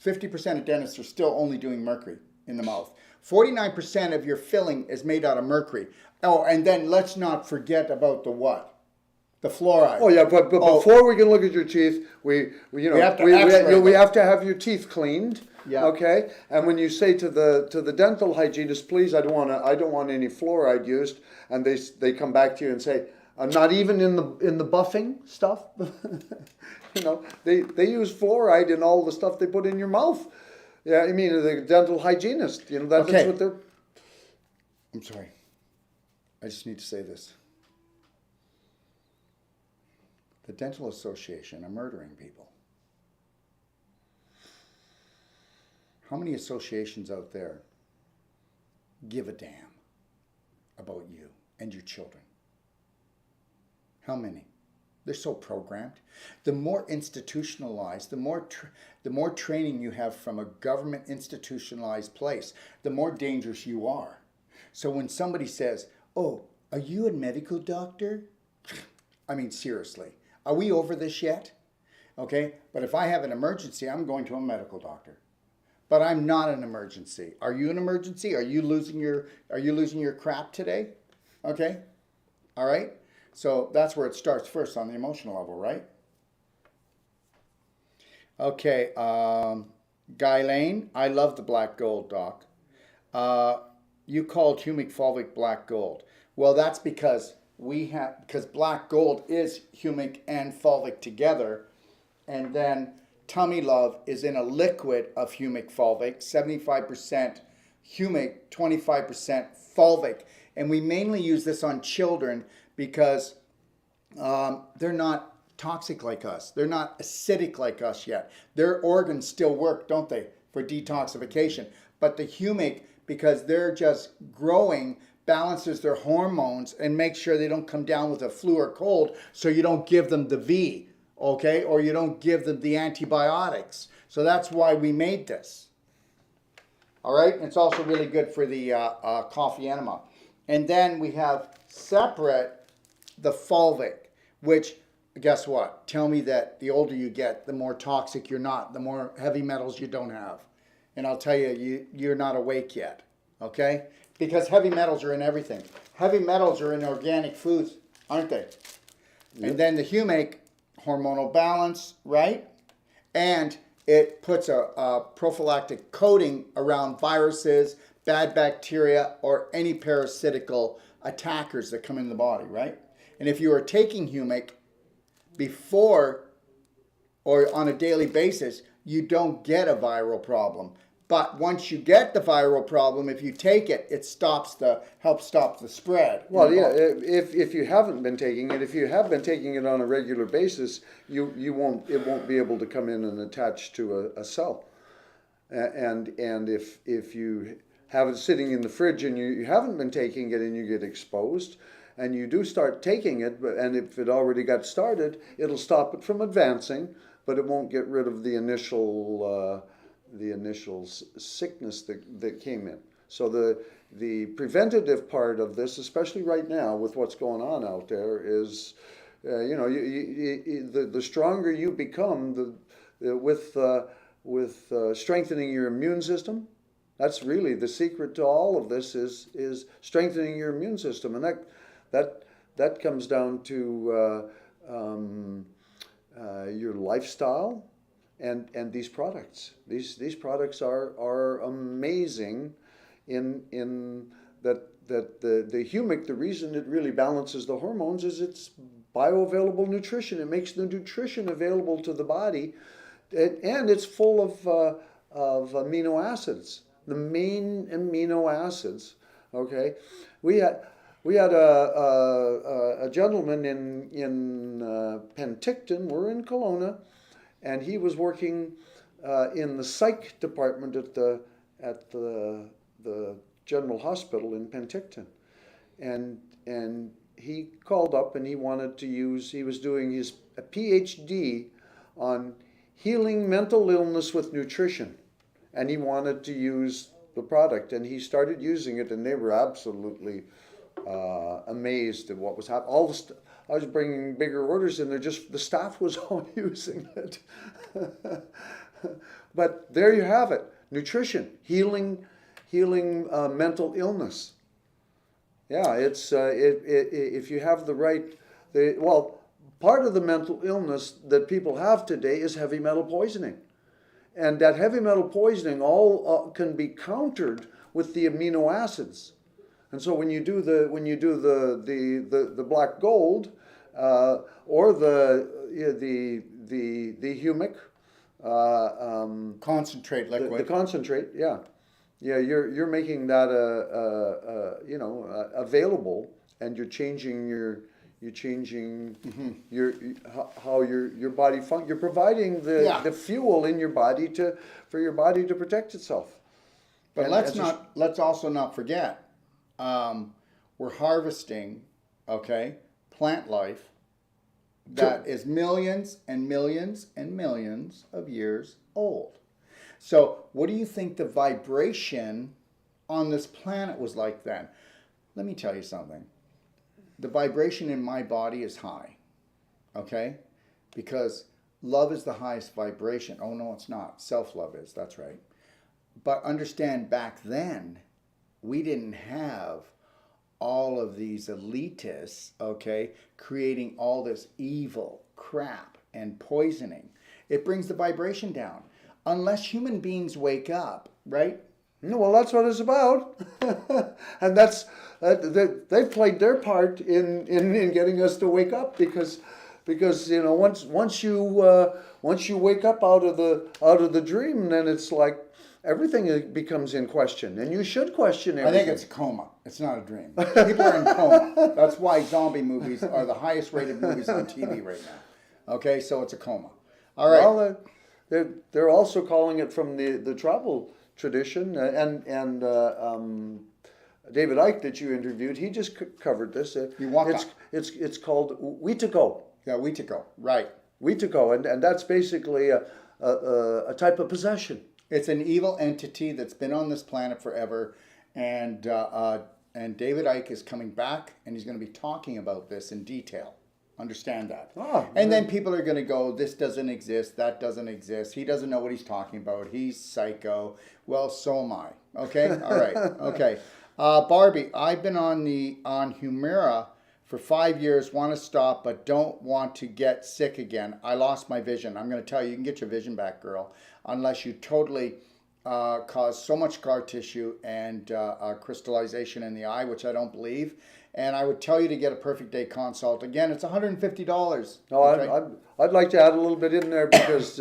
50% of dentists are still only doing mercury in the mouth. 49% of your filling is made out of mercury. Oh, and then let's not forget about the what? The fluoride. Oh yeah, but before we can look at your teeth, we have to have your teeth cleaned. Yeah. Okay. And when you say to the dental hygienist, please, I don't want any fluoride used, and they come back to you and say, Not even in the buffing stuff. You know, they use fluoride in all the stuff they put in your mouth. Yeah, I mean, the dental hygienist, you know, that's Okay. what they're... I'm sorry. I just need to say this. The Dental Association are murdering people. How many associations out there give a damn about you and your children? How many? They're so programmed. The more institutionalized, the more training you have from a government institutionalized place, the more dangerous you are. So when somebody says, "Oh, are you a medical doctor?" I mean, seriously, are we over this yet? Okay, but if I have an emergency, I'm going to a medical doctor. But I'm not an emergency. Are you an emergency? Are you losing your crap today? Okay, all right. So that's where it starts first, on the emotional level, right? Okay, Guy Lane, I love the black gold, Doc. You called Humic Fulvic black gold. Well, that's because because black gold is Humic and Fulvic together, and then Tummy Love is in a liquid of Humic Fulvic, 75% Humic, 25% Fulvic. And we mainly use this on children because they're not toxic like us. They're not acidic like us yet. Their organs still work, don't they, for detoxification. But the Humic, because they're just growing, balances their hormones and makes sure they don't come down with a flu or cold, so you don't give them the V, okay? Or you don't give them the antibiotics. So that's why we made this. All right? And it's also really good for the coffee enema. And then we have separate the fulvic, which, guess what? Tell me that the older you get, the more toxic you're not, the more heavy metals you don't have. And I'll tell you, you're not awake yet, okay? Because heavy metals are in everything. Heavy metals are in organic foods, aren't they? Yep. And then the Humic, hormonal balance, right? And it puts a prophylactic coating around viruses, bad bacteria, or any parasitical attackers that come in the body, right? And if you are taking Humic before or on a daily basis, you don't get a viral problem. But once you get the viral problem, if you take it, it helps stop the spread. Well, yeah, if you haven't been taking it, if you have been taking it on a regular basis, it won't be able to come in and attach to a cell. And if you have it sitting in the fridge and you haven't been taking it and you get exposed, and you do start taking it, and if it already got started, it'll stop it from advancing, but it won't get rid of the initial sickness that came in. So the preventative part of this, especially right now with what's going on out there, is the stronger you become with strengthening your immune system. That's really the secret to all of this, is strengthening your immune system, and that comes down to your lifestyle. And these products, these products are amazing in that the Humic, the reason it really balances the hormones is it's bioavailable nutrition. It makes the nutrition available to the body, and it's full of amino acids, the main amino acids. Okay, we had a gentleman in Penticton. We're in Kelowna. And he was working in the psych department at the General Hospital in Penticton, and he called up and he wanted to use. He was doing his PhD on healing mental illness with nutrition, and he wanted to use the product, and he started using it, and they were absolutely amazed at what was happening. I was bringing bigger orders in there, just the staff was all using it. But there you have it. Nutrition, healing mental illness. Yeah, it's if you have the right, part of the mental illness that people have today is heavy metal poisoning. And that heavy metal poisoning all can be countered with the amino acids. And so when you do the black gold, or the humic, Concentrate liquid. the concentrate, yeah, you're making that available, and you're changing your how your body function. You're providing the fuel in your body for your body to protect itself. But And let's also not forget, we're harvesting, plant life that is millions and millions and millions of years old. So what do you think the vibration on this planet was like then? Let me tell you something. The vibration in my body is high, because love is the highest vibration. Oh, no, it's not. Self-love is, that's right. But understand, back then, we didn't have all of these elitists, creating all this evil crap and poisoning. It brings the vibration down. Unless human beings wake up, right? No, well, that's what it's about, and they've played their part in getting us to wake up, because once you wake up out of the dream, then it's like everything becomes in question, and you should question everything. I think it's a coma. It's not a dream. People are in coma. That's why zombie movies are the highest rated movies on TV right now. Okay, so it's a coma. All right. Well, they're also calling it from the travel tradition, and David Icke that you interviewed, he just covered this. It's called Wetiko. Yeah, Wetiko. Right. Wetiko, and that's basically a type of possession. It's an evil entity that's been on this planet forever, and David Icke is coming back, and he's going to be talking about this in detail. Understand that. And then people are going to go, this doesn't exist, that doesn't exist. He doesn't know what he's talking about. He's psycho. Well, so am I. Okay? All right. Okay. Barbie, I've been on Humira for 5 years, want to stop, but don't want to get sick again. I lost my vision. I'm going to tell you, you can get your vision back, girl, unless you totally cause so much scar tissue and crystallization in the eye, which I don't believe. And I would tell you to get a perfect day consult. Again, it's $150. No, I'd like to add a little bit in there, because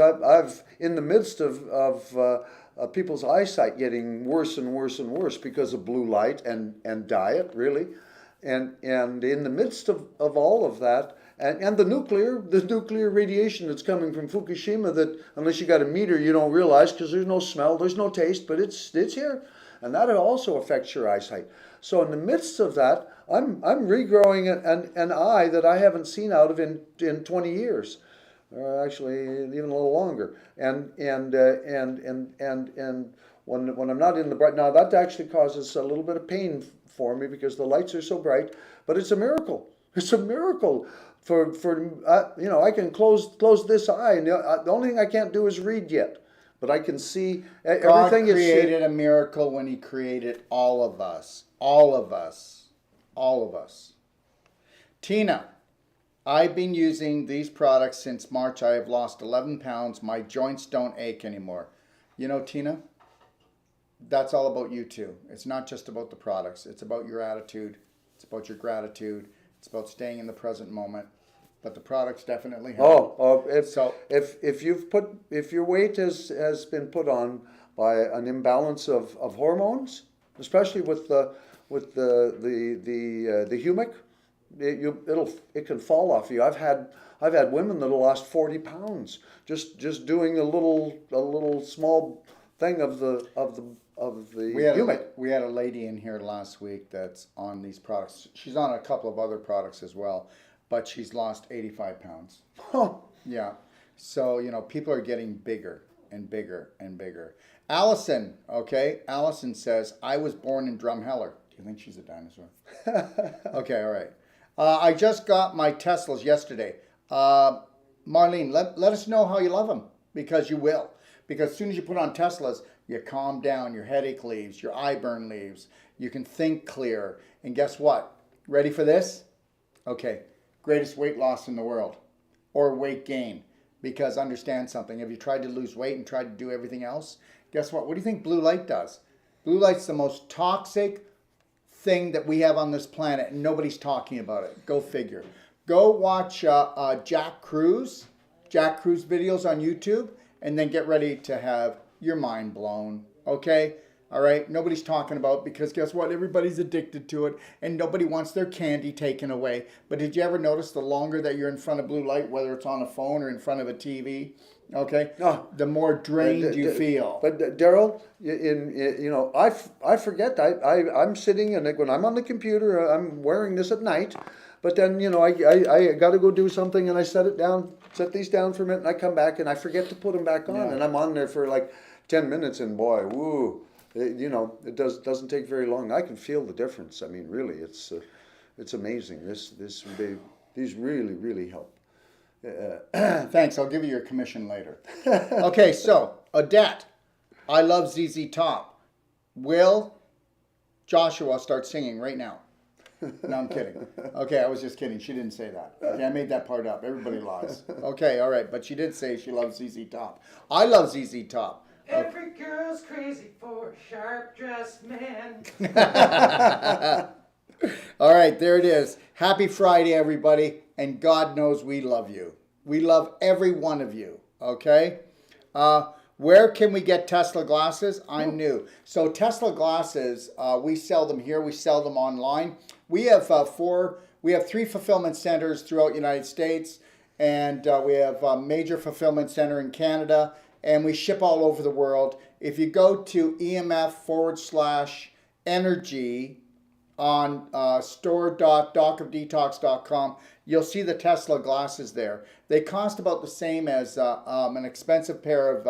I've in the midst of people's eyesight getting worse and worse and worse because of blue light and diet, really, and in the midst of all of that, and the nuclear radiation that's coming from Fukushima, that unless you got a meter you don't realize, because there's no smell, there's no taste, but it's here, and that also affects your eyesight. So in the midst of that, I'm regrowing an eye that I haven't seen out of in 20 years, actually even a little longer. And when I'm not in the bright, now that actually causes a little bit of pain for me because the lights are so bright. But it's a miracle. It's a miracle for I can close this eye, and the only thing I can't do is read yet. But I can see everything. God created a miracle when he created all of us. All of us. All of us. Tina, I've been using these products since March. I have lost 11 pounds. My joints don't ache anymore. You know, Tina, that's all about you too. It's not just about the products. It's about your attitude. It's about your gratitude. It's about staying in the present moment. But the products definitely help. If your weight has been put on by an imbalance of hormones, especially with the Humic, it can fall off you. I've had women that have lost 40 pounds just doing a little small thing of the Humic. We had a lady in here last week that's on these products. She's on a couple of other products as well, but she's lost 85 pounds. Yeah. So, people are getting bigger and bigger and bigger. Allison, Allison says, I was born in Drumheller. Do you think she's a dinosaur? Okay, all right. I just got my Teslas yesterday. Marlene, let us know how you love them, because you will. Because as soon as you put on Teslas, you calm down, your headache leaves, your eye burn leaves, you can think clear. And guess what? Ready for this? Okay, greatest weight loss in the world, or weight gain. Because understand something, have you tried to lose weight and tried to do everything else? Guess what? What do you think blue light does? Blue light's the most toxic, thing that we have on this planet, and nobody's talking about it. Go figure. Go watch Jack Cruz videos on YouTube, and then get ready to have your mind blown. Okay? All right? Nobody's talking about it because guess what? Everybody's addicted to it, and nobody wants their candy taken away. But did you ever notice the longer that you're in front of blue light, whether it's on a phone or in front of a TV, okay, the more drained you feel. But Daryl, I forget. I'm sitting, and when I'm on the computer, I'm wearing this at night. But then, I got to go do something, and I set these down for a minute, and I come back, and I forget to put them back on, and I'm on there for like 10 minutes, and boy, woo, it doesn't take very long. I can feel the difference. I mean, really, it's amazing. These really help. Thanks. I'll give you your commission later. Okay, so Odette, I love ZZ Top. Will Joshua start singing right now? No, I'm kidding. Okay, I was just kidding. She didn't say that. Okay, I made that part up. Everybody lies. Okay, all right, but she did say she loves ZZ Top. I love ZZ Top. Every girl's crazy for a sharp-dressed man. All right, there it is. Happy Friday, everybody, and God knows we love you. We love every one of you, okay? Where can we get Tesla glasses? I'm new. So Tesla glasses, we sell them here. We sell them online. We have 3 fulfillment centers throughout the United States, and we have a major fulfillment center in Canada, and we ship all over the world. If you go to EMF/energy on store.docofdetox.com, you'll see the Tesla glasses there. They cost about the same as an expensive pair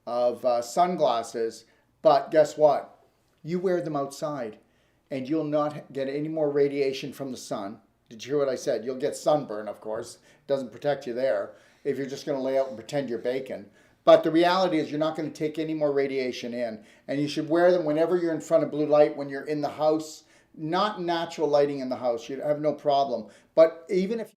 of sunglasses, but guess what? You wear them outside, and you'll not get any more radiation from the sun. Did you hear what I said? You'll get sunburn, of course. It doesn't protect you there if you're just going to lay out and pretend you're bacon. But the reality is you're not going to take any more radiation in, and you should wear them whenever you're in front of blue light, when you're in the house, not natural lighting in the house. You have no problem. But even if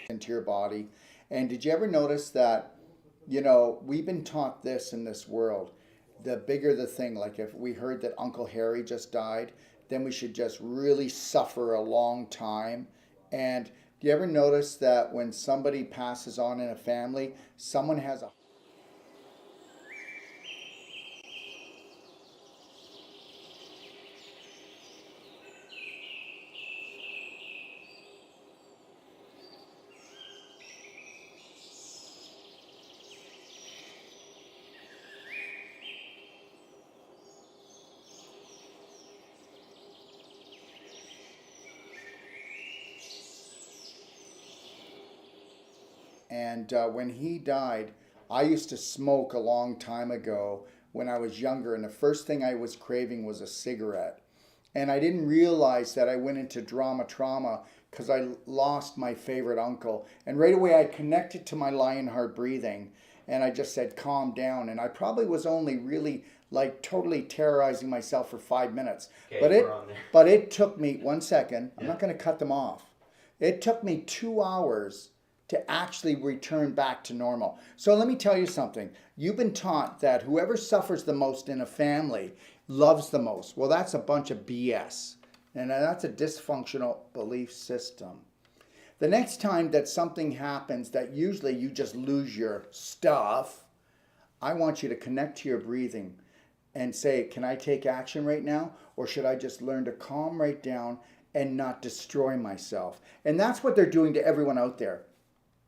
into your body. And did you ever notice that, you know, we've been taught this in this world, the bigger the thing, like if we heard that Uncle Harry just died, then we should just really suffer a long time. And do you ever notice that when somebody passes on in a family, someone has a And when he died, I used to smoke a long time ago when I was younger, and the first thing I was craving was a cigarette. And I didn't realize that I went into trauma because I lost my favorite uncle. And right away I connected to my Lionheart breathing, and I just said, calm down. And I probably was only really like totally terrorizing myself for 5 minutes. Okay, but it took me, 1 second, I'm not going to cut them off. It took me 2 hours to actually return back to normal. So let me tell you something. You've been taught that whoever suffers the most in a family loves the most. Well, that's a bunch of BS. And that's a dysfunctional belief system. The next time that something happens that usually you just lose your stuff, I want you to connect to your breathing and say, can I take action right now? Or should I just learn to calm right down and not destroy myself? And that's what they're doing to everyone out there.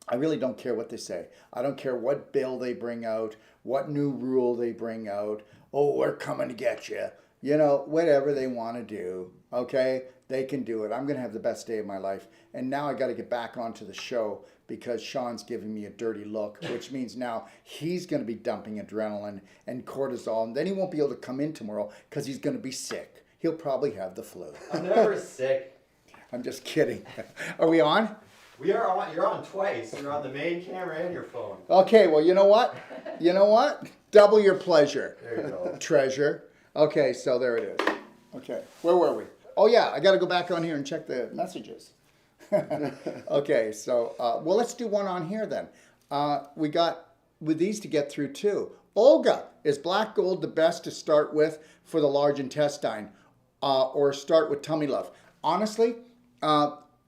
I really don't care what they say. I don't care what bill they bring out, what new rule they bring out. Oh, we're coming to get you. You know, whatever they want to do, okay? They can do it. I'm going to have the best day of my life. And now I got to get back onto the show because Sean's giving me a dirty look, which means now he's going to be dumping adrenaline and cortisol. And then he won't be able to come in tomorrow because he's going to be sick. He'll probably have the flu. I'm never sick. I'm just kidding. Are we on? We are on. You're on twice. You're on the main camera and your phone. Okay, well, you know what? You know what? Double your pleasure. There you go. Treasure. Okay, so there it is. Okay, where were we? Oh, yeah, I got to go back on here and check the messages. Okay, so, well, let's do one on here then. We got with these to get through too. Olga, is black gold the best to start with for the large intestine or start with tummy love? Honestly,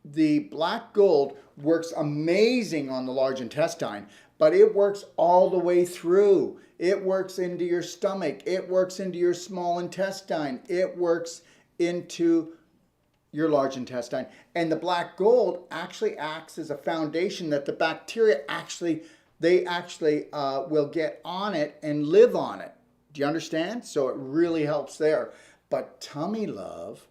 the black gold works amazing on the large intestine, but it works all the way through. It works into your stomach. It works into your small intestine. It works into your large intestine. And the black gold actually acts as a foundation that the bacteria will get on it and live on it. Do you understand? So it really helps there. But tummy love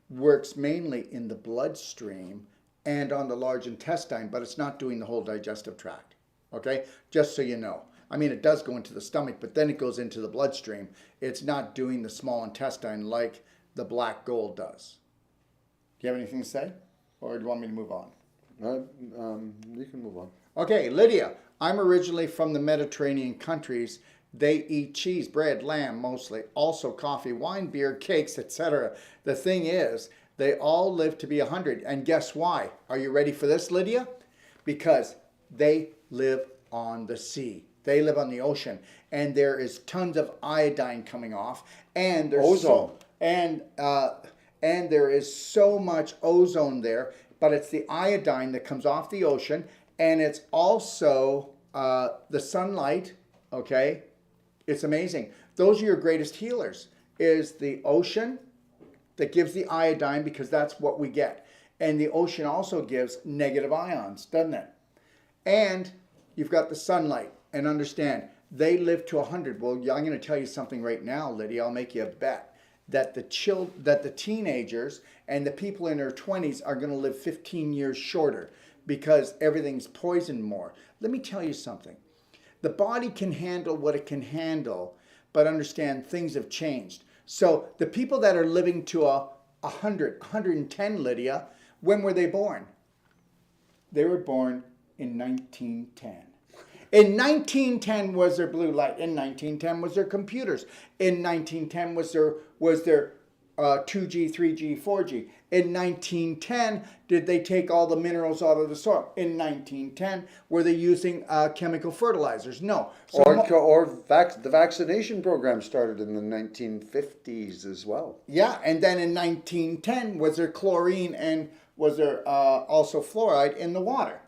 works mainly in the bloodstream and on the large intestine, but it's not doing the whole digestive tract, okay? Just so you know. I mean, it does go into the stomach, but then it goes into the bloodstream. It's not doing the small intestine like the black gold does. Do you have anything to say? Or do you want me to move on? You can move on. Okay, Lydia, I'm originally from the Mediterranean countries. They eat cheese, bread, lamb mostly, also coffee, wine, beer, cakes, etc. The thing is, they all live to be 100. And guess why? Are you ready for this, Lydia? Because they live on the sea. They live on the ocean. And there is tons of iodine coming off. And there's ozone. And there is so much ozone there. But it's the iodine that comes off the ocean. And it's also the sunlight, okay? It's amazing. Those are your greatest healers, is the ocean that gives the iodine because that's what we get. And the ocean also gives negative ions, doesn't it? And you've got the sunlight. And understand, they live to 100. Well, I'm going to tell you something right now, Lydia. I'll make you a bet that the teenagers and the people in their 20s are going to live 15 years shorter because everything's poisoned more. Let me tell you something. The body can handle what it can handle, but understand things have changed. So the people that are living to 100, 110, Lydia, when were they born? They were born in 1910. In 1910 was their blue light. In 1910 was their computers. In 1910 was their 2G, 3G, 4G. In 1910, did they take all the minerals out of the soil? In 1910, were they using chemical fertilizers? No. So The vaccination program started in the 1950s as well. yeah, and then in 1910, was there chlorine and was there also fluoride in the water?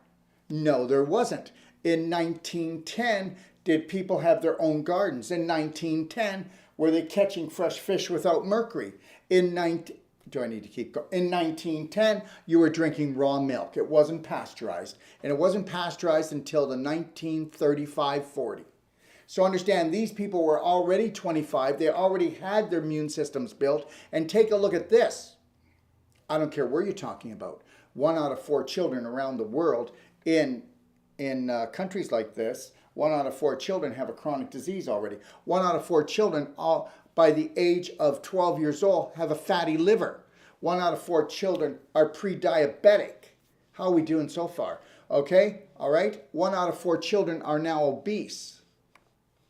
No, there wasn't. In 1910, did people have their own gardens? In 1910, were they catching fresh fish without mercury? Do I need to keep going? In 1910, you were drinking raw milk. It wasn't pasteurized. And it wasn't pasteurized until the 1935-40. So understand, these people were already 25. They already had their immune systems built. And take a look at this. I don't care where you're talking about. 1 out of 4 children around the world in countries like this, 1 out of 4 children have a chronic disease already. 1 out of 4 children by the age of 12 years old have a fatty liver. 1 out of 4 children are pre-diabetic. How are we doing so far? Okay, all right. 1 out of 4 children are now obese.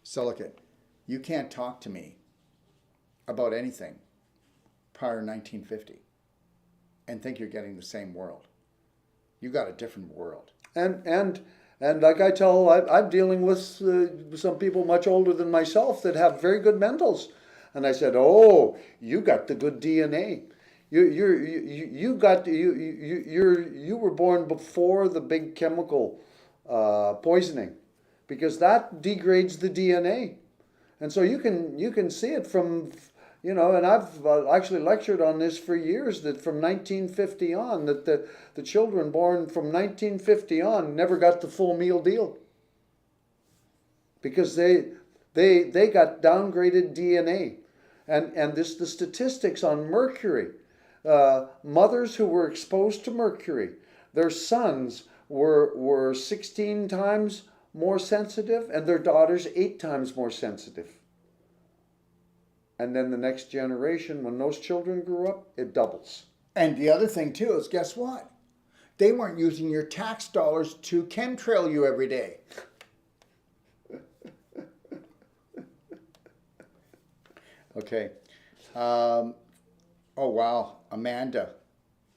Silicate, you can't talk to me about anything prior to 1950 and think you're getting the same world. You got a different world. And like I tell, I'm dealing with some people much older than myself that have very good mentals, and I said, "Oh, you got the good DNA. You were born before the big chemical poisoning, because that degrades the DNA, and so you can see it from." You know, and I've actually lectured on this for years, that from 1950 on, that the children born from 1950 on never got the full meal deal. Because they got downgraded DNA. And the statistics on mercury, mothers who were exposed to mercury, their sons were 16 times more sensitive and their daughters 8 times more sensitive. And then the next generation, when those children grew up, it doubles. And the other thing too is, guess what? They weren't using your tax dollars to chemtrail you every day. Okay. Oh wow, Amanda.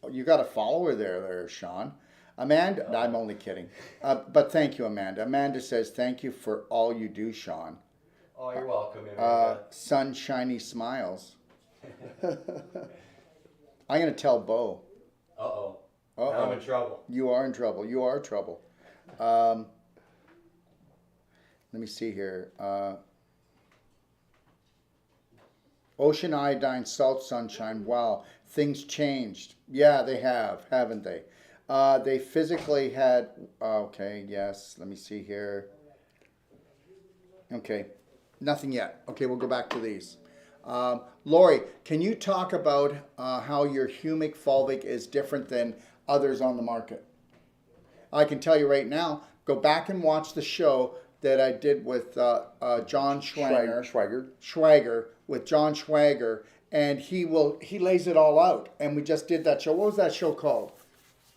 You got a follower there, Sean. Amanda, no, I'm only kidding. But thank you, Amanda. Amanda says, thank you for all you do, Sean. Oh, you're welcome, Amanda. Sunshiny smiles. I'm going to tell Bo. Uh-oh. Uh-oh. Now I'm in trouble. You are in trouble. You are trouble. Let me see here. Ocean iodine, salt, sunshine. Wow. Things changed. Yeah, they have, haven't they? They physically had... Okay, yes. Let me see here. Okay. Nothing yet. Okay, we'll go back to these. Lori, can you talk about how your Humic Fulvic is different than others on the market? I can tell you right now, go back and watch the show that I did with John Schwager, with John Schwager, and he lays it all out. And we just did that show. What was that show called?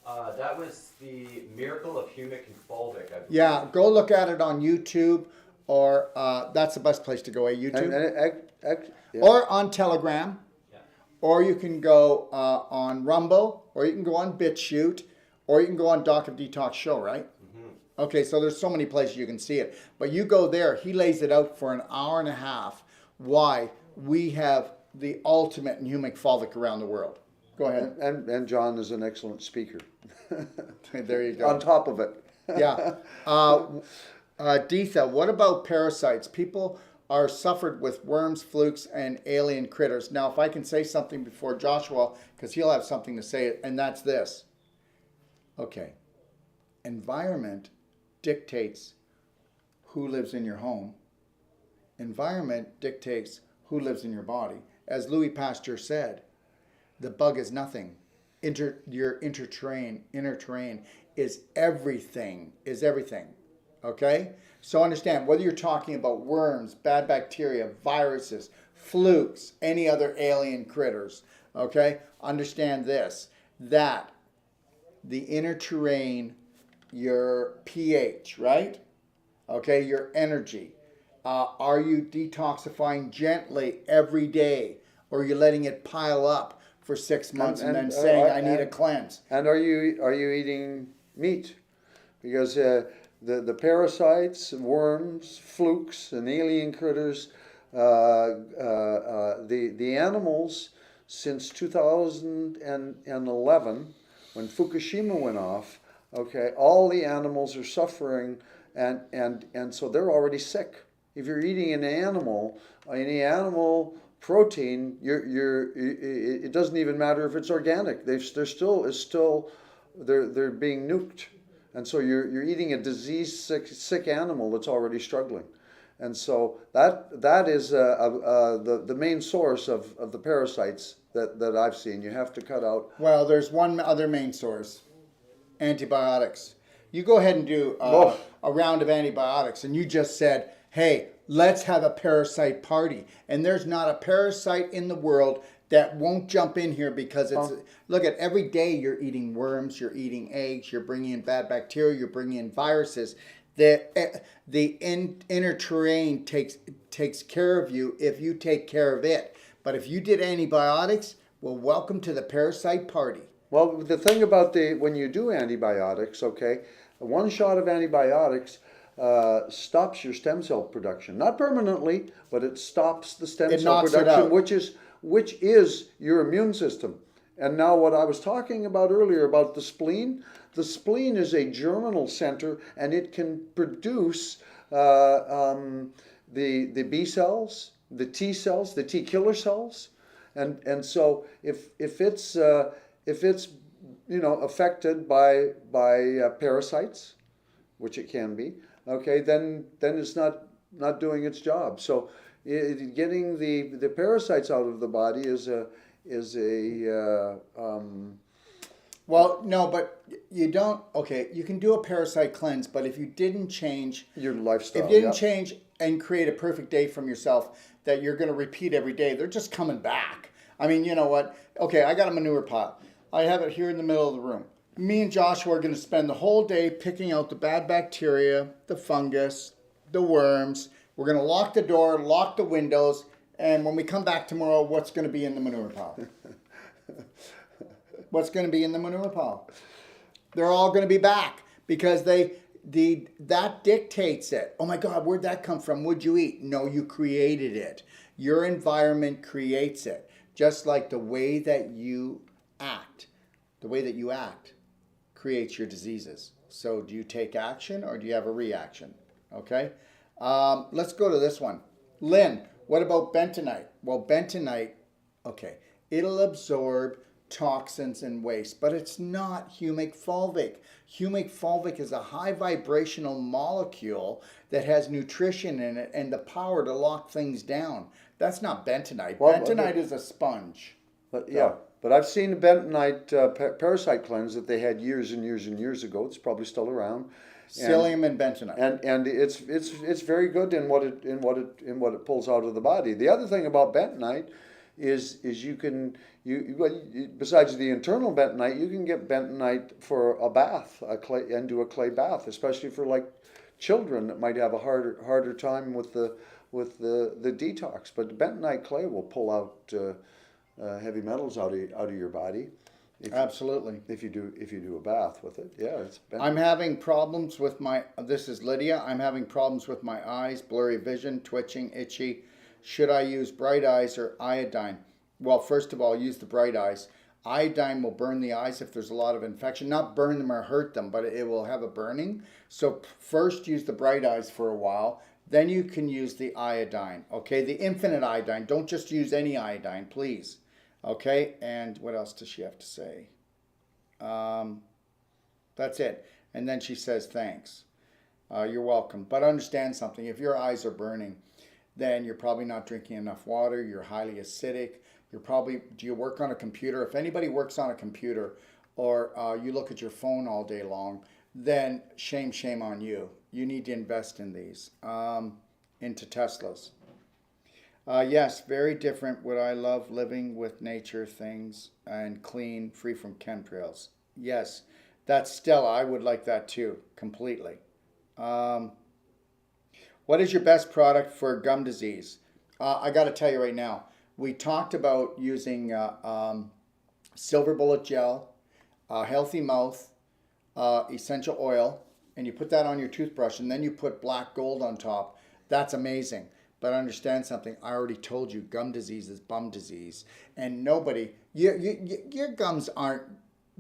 That was the Miracle of Humic and Fulvic, I believe. Yeah, go look at it on YouTube. Or that's the best place to go, YouTube. Yeah. Or on Telegram. Yeah. Or you can go on Rumble. Or you can go on BitChute. Or you can go on Doc of Detox Show, right? Mm-hmm. Okay, so there's so many places you can see it. But you go there. He lays it out for an hour and a half why we have the ultimate in Humic Fulvic around the world. Go ahead. And John is an excellent speaker. There you go. On top of it. Yeah. Deetha, what about parasites? People are suffered with worms, flukes, and alien critters. Now, if I can say something before Joshua, because he'll have something to say, and that's this. Okay. Environment dictates who lives in your home. Environment dictates who lives in your body. As Louis Pasteur said, the bug is nothing. Your inner terrain is everything, Okay? So understand, whether you're talking about worms, bad bacteria, viruses, flukes, any other alien critters, okay? Understand this, that the inner terrain, your pH, right? Okay, your energy. Are you detoxifying gently every day? or are you letting it pile up for 6 months and then and, saying, I need a and- cleanse? And are you eating meat? Because the parasites, worms, flukes, and alien critters, the animals since 2011, when Fukushima went off, okay, all the animals are suffering, and so they're already sick. If you're eating any animal protein, it doesn't even matter if it's organic. They're being nuked, and so you're eating a diseased sick animal that's already struggling, and so that is the main source of the parasites that I've seen. You have to cut out. Well, there's one other main source, antibiotics. You go ahead and do Oh. a round of antibiotics, and you just said, hey, let's have a parasite party. And there's not a parasite in the world that won't jump in here because it's, look at every day you're eating worms, you're eating eggs, you're bringing in bad bacteria, you're bringing in viruses. The inner terrain takes care of you if you take care of it. But if you did antibiotics, well, welcome to the parasite party. Well, the thing about when you do antibiotics, okay, one shot of antibiotics stops your stem cell production. Not permanently, but it stops the stem It cell knocks it production, out. which is your immune system. And now what I was talking about earlier about the spleen is a germinal center, and it can produce the B cells, the T cells, the T killer cells, and so if it's affected by parasites, which it can be, okay, then it's not doing its job. So getting the parasites out of the body is a Well, no, but you don't. Okay, you can do a parasite cleanse, but if you didn't change your lifestyle. if you didn't yeah. change and create a perfect day from yourself that you're going to repeat every day, they're just coming back. I mean, you know what? Okay, I got a manure pile. I have it here in the middle of the room. Me and Joshua are going to spend the whole day picking out the bad bacteria, the fungus, the worms. We're going to lock the door, lock the windows, and when we come back tomorrow, what's going to be in the manure pile? What's going to be in the manure pile? They're all going to be back because that dictates it. Oh my God, where'd that come from? What'd you eat? No, you created it. Your environment creates it. Just like the way that you act creates your diseases. So do you take action or do you have a reaction? Okay. Let's go to this one. Lynn, what about bentonite? Well, bentonite, okay, it'll absorb toxins and waste, but it's not humic fulvic. Humic fulvic is a high vibrational molecule that has nutrition in it and the power to lock things down. That's not bentonite. Well, Bentonite is a sponge. But yeah, but I've seen a bentonite parasite cleanse that they had years and years and years ago. It's probably still around. Psyllium and bentonite. And it's very good in what it pulls out of the body. The other thing about bentonite is besides the internal bentonite, you can get bentonite for a bath, and do a clay bath, especially for like children that might have a harder time with the detox. But the bentonite clay will pull out heavy metals out of your body. Absolutely. If you do a bath with it, yeah, it's bentonite. I'm having problems with this is Lydia. I'm having problems with my eyes, blurry vision, twitching, itchy. Should I use bright eyes or iodine? Well, first of all, use the bright eyes. Iodine will burn the eyes if there's a lot of infection. Not burn them or hurt them, but it will have a burning. So first use the bright eyes for a while. Then you can use the iodine. Okay, the infinite iodine. Don't just use any iodine, please. Okay, and what else does she have to say? That's it. And then she says, thanks. You're welcome. But understand something. If your eyes are burning, then you're probably not drinking enough water. You're highly acidic. Do you work on a computer? If anybody works on a computer or you look at your phone all day long, then shame on you. You need to invest in these, into Teslas. Yes, very different. Would I love living with nature things and clean, free from chemtrails? Yes, that's Stella. I would like that too, completely. What is your best product for gum disease? I got to tell you right now, We talked about using silver bullet gel, healthy mouth, essential oil, and you put that on your toothbrush, and then you put black gold on top. That's amazing. But understand something. I already told you, gum disease is bum disease, and nobody, your gums aren't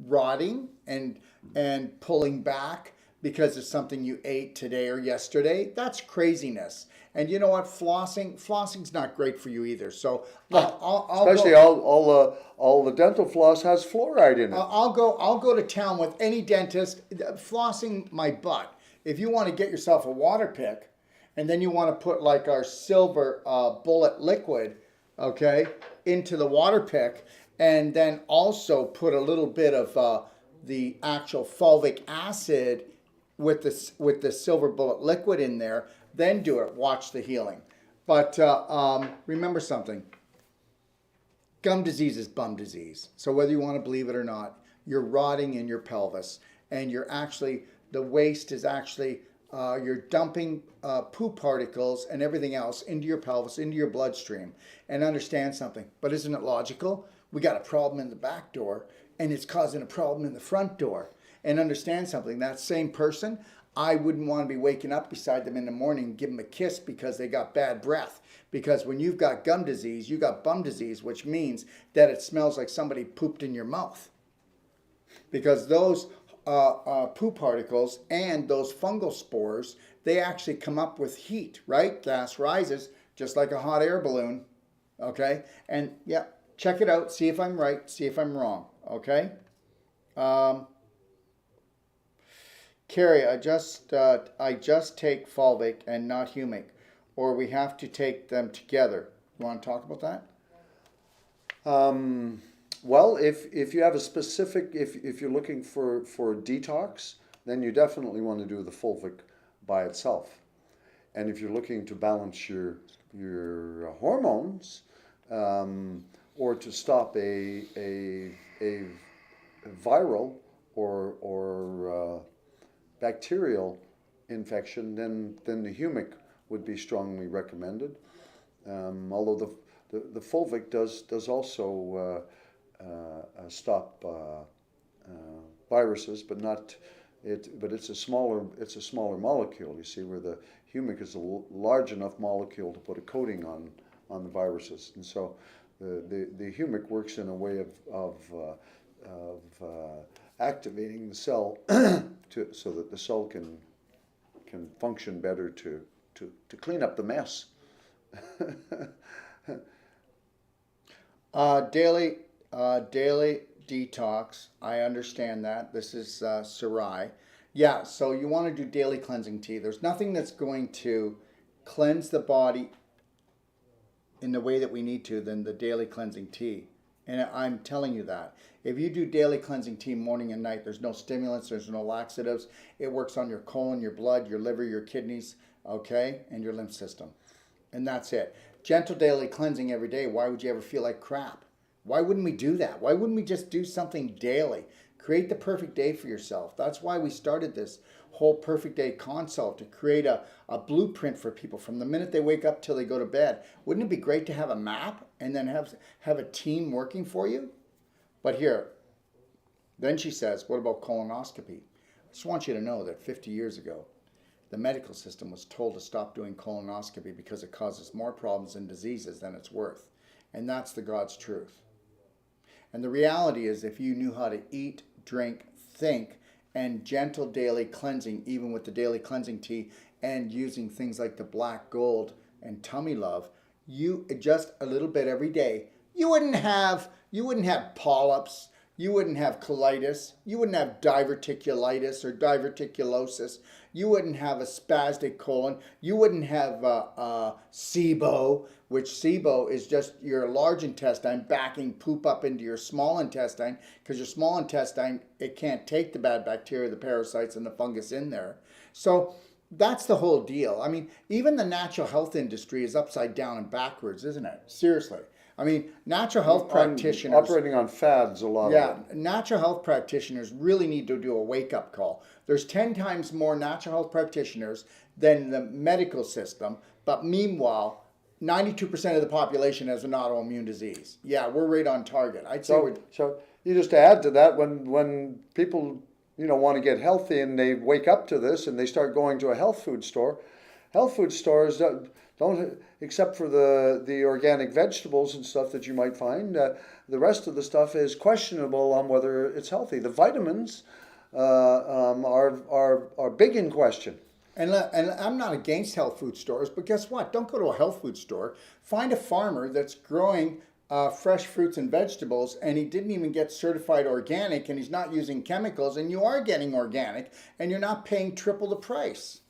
rotting and pulling back because of something you ate today or yesterday. That's craziness. And you know what? Flossing's not great for you either. So Especially all the dental floss has fluoride in it. I'll go to town with any dentist. Flossing my butt. If you want to get yourself a water pick, and then you want to put like our silver bullet liquid, okay, into the water pick, and then also put a little bit of the actual fulvic acid with the silver bullet liquid in there, then do it. Watch the healing. But remember something. Gum disease is bum disease. So whether you want to believe it or not, you're rotting in your pelvis, and the waste is actually you're dumping poop particles and everything else into your pelvis, into your bloodstream. And understand something. But isn't it logical? We got a problem in the back door, and it's causing a problem in the front door. And understand something. That same person, I wouldn't want to be waking up beside them in the morning and give them a kiss because they got bad breath. Because when you've got gum disease, you got bum disease, which means that it smells like somebody pooped in your mouth. Because those poop particles and those fungal spores, they actually come up with heat, right? Gas rises just like a hot air balloon, okay? And yeah, check it out, see if I'm right, see if I'm wrong, okay? Carrie, I just take Fulvic and not Humic, or we have to take them together. You want to talk about that? Well, if you have a specific, if you're looking for detox, then you definitely want to do the Fulvic by itself. And if you're looking to balance your hormones, or to stop a viral or bacterial infection, then the Humic would be strongly recommended. Although the Fulvic does also stop viruses, but not it. But it's a smaller molecule. You see, where the Humic is a large enough molecule to put a coating on the viruses, and so the Humic works in a way of activating the cell so that the cell can function better to clean up the mess. Daily detox. I understand that. This is Sarai. Yeah, so you want to do daily cleansing tea. There's nothing that's going to cleanse the body in the way that we need to than the daily cleansing tea. And I'm telling you that. If you do daily cleansing tea morning and night, there's no stimulants, there's no laxatives. It works on your colon, your blood, your liver, your kidneys, okay, and your lymph system. And that's it. Gentle daily cleansing every day. Why would you ever feel like crap? Why wouldn't we do that? Why wouldn't we just do something daily? Create the perfect day for yourself. That's why we started this whole perfect day consult, to create a blueprint for people from the minute they wake up till they go to bed. Wouldn't it be great to have a map and then have a team working for you? But here, then she says, what about colonoscopy? I just want you to know that 50 years ago, the medical system was told to stop doing colonoscopy because it causes more problems and diseases than it's worth. And that's the God's truth. And the reality is, if you knew how to eat, drink, think, and gentle daily cleansing, even with the daily cleansing tea and using things like the black gold and tummy love, you just a little bit every day, you wouldn't have polyps, you wouldn't have colitis, you wouldn't have diverticulitis or diverticulosis, you wouldn't have a spastic colon, you wouldn't have SIBO, which SIBO is just your large intestine backing poop up into your small intestine, because your small intestine, it can't take the bad bacteria, the parasites, and the fungus in there. So that's the whole deal. I mean, even the natural health industry is upside down and backwards, isn't it? Seriously. I mean, natural health practitioners... Operating on fads a lot. Yeah, natural health practitioners really need to do a wake-up call. There's 10 times more natural health practitioners than the medical system, but meanwhile, 92% of the population has an autoimmune disease. Yeah, we're right on target. I'd say So you just add to that when people want to get healthy and they wake up to this and they start going to a health food store. Health food stores don't except for the organic vegetables and stuff that you might find. The rest of the stuff is questionable on whether it's healthy. The vitamins are big in question. And I'm not against health food stores, but guess what? Don't go to a health food store. Find a farmer that's growing fresh fruits and vegetables, and he didn't even get certified organic, and he's not using chemicals, and you are getting organic, and you're not paying triple the price.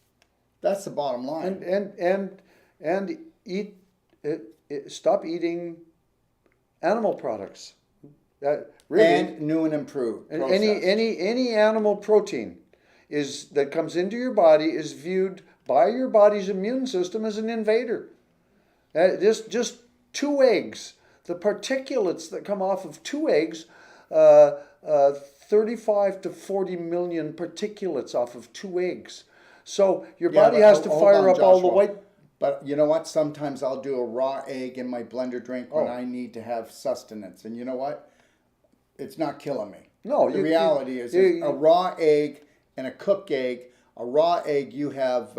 That's the bottom line. And stop eating animal products. Really, and new and improved. Any animal protein that comes into your body is viewed by your body's immune system as an invader. Just 2 eggs, the particulates that come off of 2 eggs, 35 to 40 million particulates off of 2 eggs. So your body has to fire up all the white. But you know what? Sometimes I'll do a raw egg in my blender drink when I need to have sustenance. And you know what? It's not killing me. No. The reality is a raw egg and a cooked egg. A raw egg, you have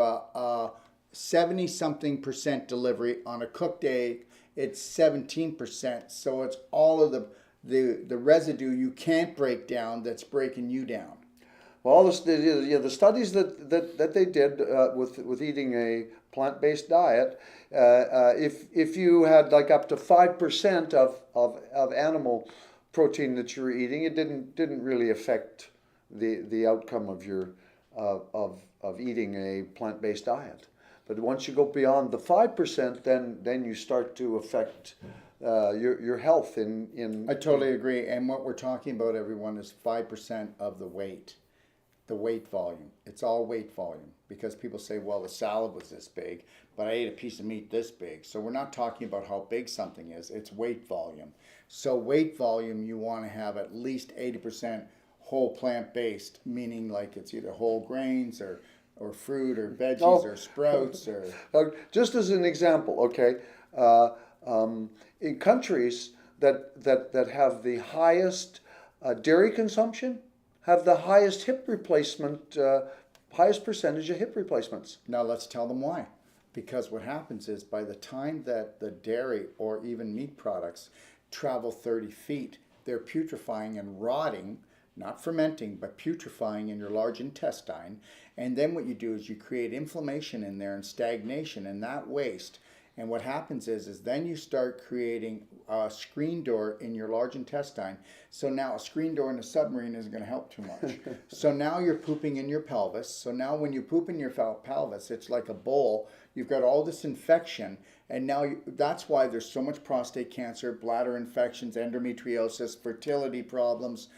70-something% delivery. On a cooked egg, it's 17%. So it's all of the residue you can't break down that's breaking you down. Well, the studies that they did with eating a plant-based diet, if you had like up to 5% of animal protein that you were eating, it didn't really affect the outcome of your of eating a plant-based diet. But once you go beyond the 5%, then you start to affect your health in. I totally agree. And what we're talking about, everyone, is 5% of the weight. The weight volume. It's all weight volume, because people say, well, the salad was this big, but I ate a piece of meat this big. So we're not talking about how big something is. It's weight volume. So weight volume, you want to have at least 80% whole plant-based, meaning like it's either whole grains or fruit or veggies or sprouts or. Just as an example, okay, in countries that have the highest dairy consumption, have the highest hip replacement, highest percentage of hip replacements. Now let's tell them why. Because what happens is by the time that the dairy or even meat products travel 30 feet, they're putrefying and rotting, not fermenting, but putrefying in your large intestine. And then what you do is you create inflammation in there and stagnation in that waste. And what happens is then you start creating a screen door in your large intestine. So now a screen door in a submarine isn't going to help too much. So now you're pooping in your pelvis. So now when you poop in your pelvis, it's like a bowl. You've got all this infection. And now that's why there's so much prostate cancer, bladder infections, endometriosis, fertility problems,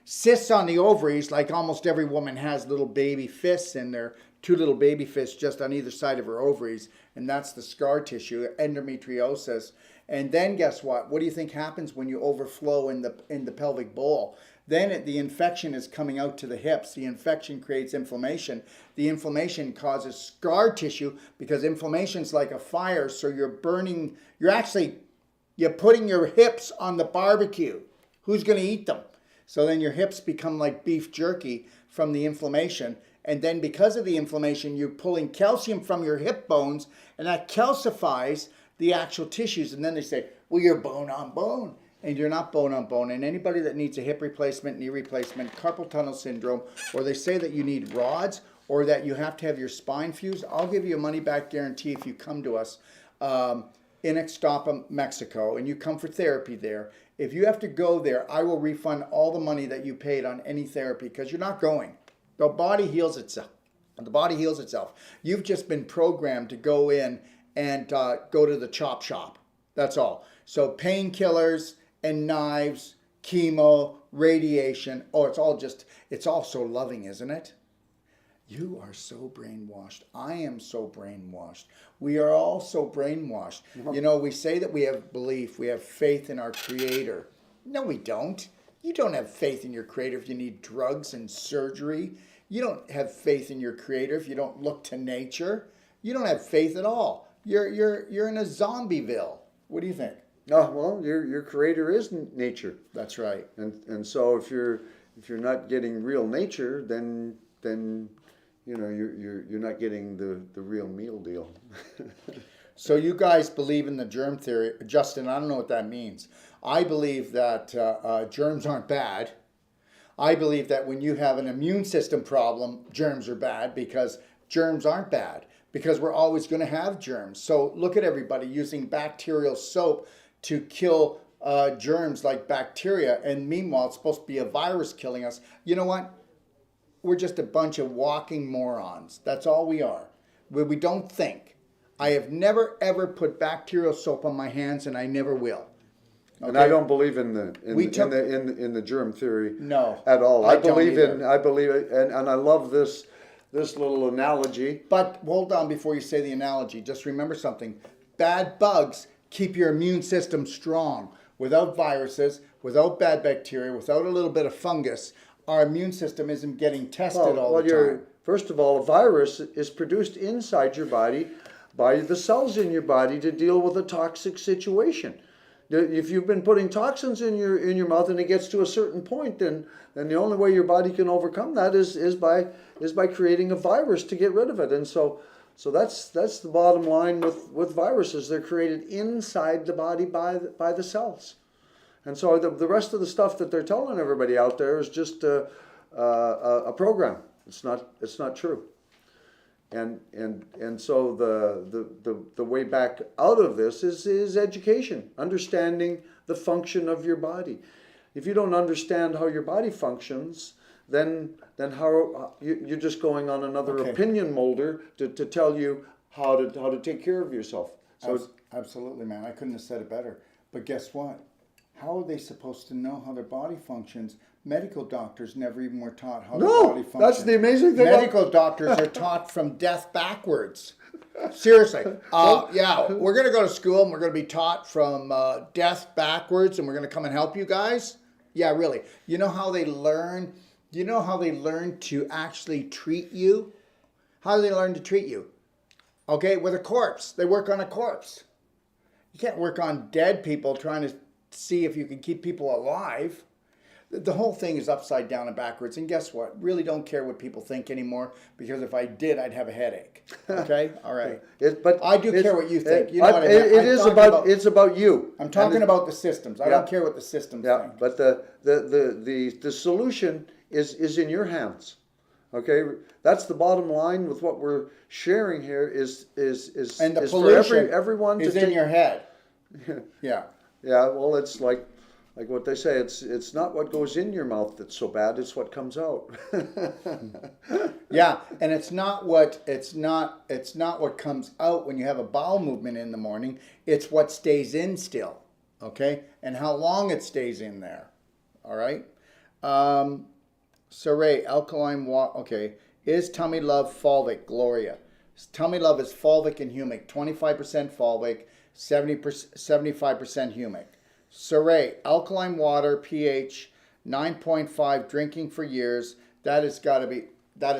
cysts on the ovaries. Like almost every woman has little baby fists in there. 2 little baby fists just on either side of her ovaries, and that's the scar tissue, endometriosis. And then guess what? What do you think happens when you overflow in the pelvic bowl? Then the infection is coming out to the hips. The infection creates inflammation. The inflammation causes scar tissue, because inflammation is like a fire. So you're burning. You're putting your hips on the barbecue. Who's going to eat them? So then your hips become like beef jerky from the inflammation. And then because of the inflammation, you're pulling calcium from your hip bones, and that calcifies the actual tissues. And then they say, well, you're bone on bone. And you're not bone on bone. And anybody that needs a hip replacement, knee replacement, carpal tunnel syndrome, or they say that you need rods, or that you have to have your spine fused, I'll give you a money-back guarantee if you come to us in Ixtapa, Mexico, and you come for therapy there. If you have to go there, I will refund all the money that you paid on any therapy, because you're not going. The body heals itself. The body heals itself. You've just been programmed to go in and go to the chop shop. That's all. So painkillers and knives, chemo, radiation. Oh, it's all so loving, isn't it? You are so brainwashed. I am so brainwashed. We are all so brainwashed. You know, we say that we have belief, we have faith in our Creator. No, we don't. You don't have faith in your Creator if you need drugs and surgery. You don't have faith in your Creator if you don't look to nature. You don't have faith at all. You're in a zombieville. What do you think? Oh, well, your creator is nature. That's right. And so if you're not getting real nature, then you know you're not getting the real meal deal. So you guys believe in the germ theory. Justin, I don't know what that means. I believe that germs aren't bad. I believe that when you have an immune system problem, germs are bad, because germs aren't bad, because we're always going to have germs. So look at everybody using bacterial soap to kill germs like bacteria, and meanwhile it's supposed to be a virus killing us. You know what? We're just a bunch of walking morons. That's all we are. We don't think. I have never ever put bacterial soap on my hands, and I never will. Okay? And I don't believe in the germ theory. No, at all. I I don't believe either. and I love this little analogy. But hold on before you say the analogy. Just remember something. Bad bugs keep your immune system strong. Without viruses, without bad bacteria, without a little bit of fungus, our immune system isn't getting tested all the time. First of all, a virus is produced inside your body by the cells in your body to deal with a toxic situation. If you've been putting toxins in your mouth and it gets to a certain point, then the only way your body can overcome that is by creating a virus to get rid of it. And so that's the bottom line with viruses. They're created inside the body by the cells. And so the rest of the stuff that they're telling everybody out there is just a program. It's not true. And so the way back out of this is education, understanding the function of your body. If you don't understand how your body functions, then how you're just going on another opinion molder to tell you how to take care of yourself. So Absolutely, man. I couldn't have said it better. But guess what? How are they supposed to know how their body functions? Medical doctors never even were taught how their body functions. That's the amazing thing. Medical doctors are taught from death backwards. Seriously. Yeah, we're going to go to school and we're going to be taught from death backwards, and we're going to come and help you guys? Yeah, really. You know how they learn? You know how they learn to actually treat you? How do they learn to treat you? Okay, with a corpse. They work on a corpse. You can't work on dead people trying to see if you can keep people alive. The whole thing is upside down and backwards. And guess what? Really don't care what people think anymore, because if I did, I'd have a headache. Okay? All right. But I do care what you think. You know what I mean? It's about you. I'm talking about the systems. I don't care what the systems think. But the solution is in your hands. Okay? That's the bottom line with what we're sharing here is And the is pollution for everyone is to in take, your head. Yeah. Yeah, well, it's like what they say. It's not what goes in your mouth that's so bad. It's what comes out. Yeah, and it's not what comes out when you have a bowel movement in the morning. It's what stays in still. Okay, and how long it stays in there. All right. Saray, alkaline water. Okay, is Tummy Love fulvic? Gloria, Tummy Love is fulvic and humic. 25% fulvic, 75% humic. Saray, alkaline water, pH 9.5, drinking for years. That is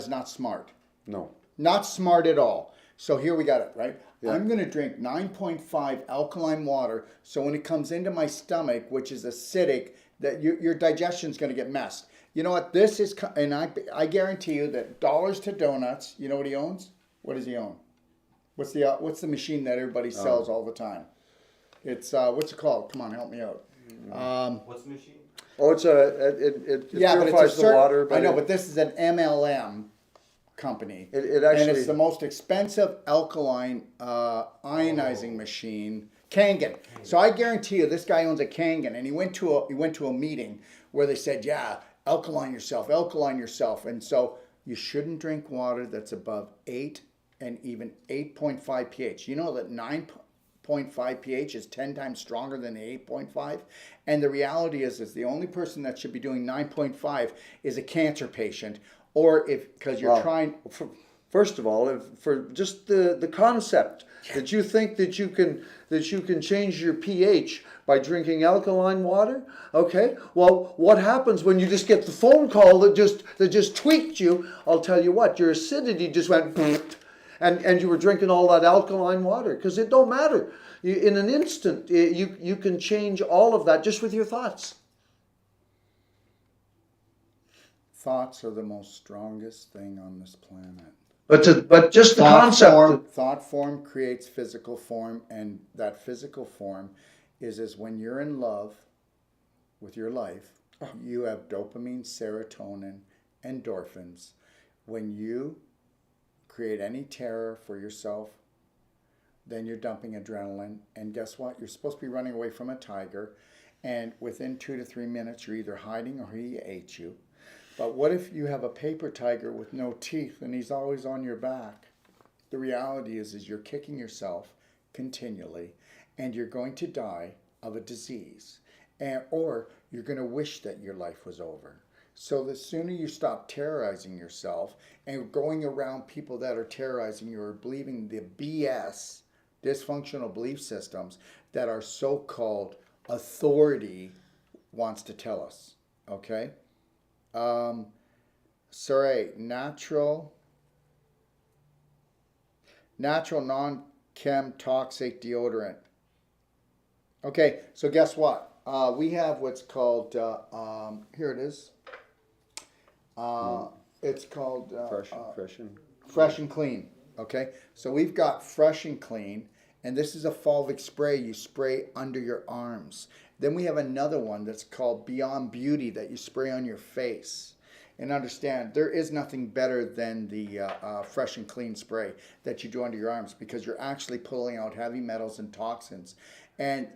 not smart. No. Not smart at all. So here we got it, right? Yeah. I'm going to drink 9.5 alkaline water, so when it comes into my stomach, which is acidic, that your digestion's going to get messed. You know what? This is, and I guarantee you that Dollars to Donuts, you know what he owns? What does he own? What's the machine that everybody sells all the time? It's what's it called? Come on, help me out. What's the machine? Oh, it Yeah, but purifies it's the water. But I know, but this is an MLM company. It actually, and it's the most expensive alkaline ionizing machine, Kangen. So I guarantee you, this guy owns a Kangen, and he went to a meeting where they said, "Yeah, alkaline yourself," and so you shouldn't drink water that's above 8 and even 8.5 pH. You know that 9.5 pH is 10 times stronger than the 8.5, and the reality is the only person that should be doing 9.5 is a cancer patient, or because you're trying. First of all, for just the concept that you think that you can change your pH by drinking alkaline water, okay? Well, what happens when you just get the phone call that just tweaked you? I'll tell you what, your acidity just went, And you were drinking all that alkaline water, because it don't matter. In an instant, you can change all of that just with your thoughts. Thoughts are the most strongest thing on this planet. But just the concept. Thought form creates physical form, and that physical form is when you're in love with your life, you have dopamine, serotonin, endorphins. When you create any terror for yourself, then you're dumping adrenaline, and guess what? You're supposed to be running away from a tiger, and within 2 to 3 minutes, you're either hiding or he ate you. But what if you have a paper tiger with no teeth and he's always on your back? The reality is you're kicking yourself continually, and you're going to die of a disease, or you're going to wish that your life was over. So the sooner you stop terrorizing yourself and going around people that are terrorizing you or believing the BS, dysfunctional belief systems that our so-called authority wants to tell us, okay? Sorry, natural non-chem toxic deodorant. Okay, so guess what? We have what's called, here it is. It's called Fresh and Clean. Okay, so we've got Fresh and Clean, and this is a Fulvic spray you spray under your arms. Then we have another one that's called Beyond Beauty that you spray on your face. And understand, there is nothing better than the Fresh and Clean spray that you do under your arms, because you're actually pulling out heavy metals and toxins. And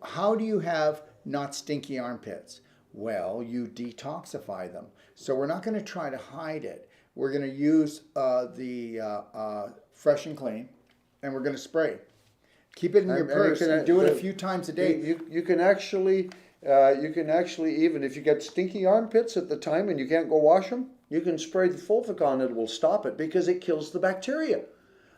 how do you have not stinky armpits? Well, you detoxify them. So we're not going to try to hide it. We're going to use the Fresh and Clean, and we're going to spray. Keep it in your purse and do it a few times a day. You can actually even, if you get stinky armpits at the time and you can't go wash them, you can spray the Fulvic on it. It will stop it because it kills the bacteria.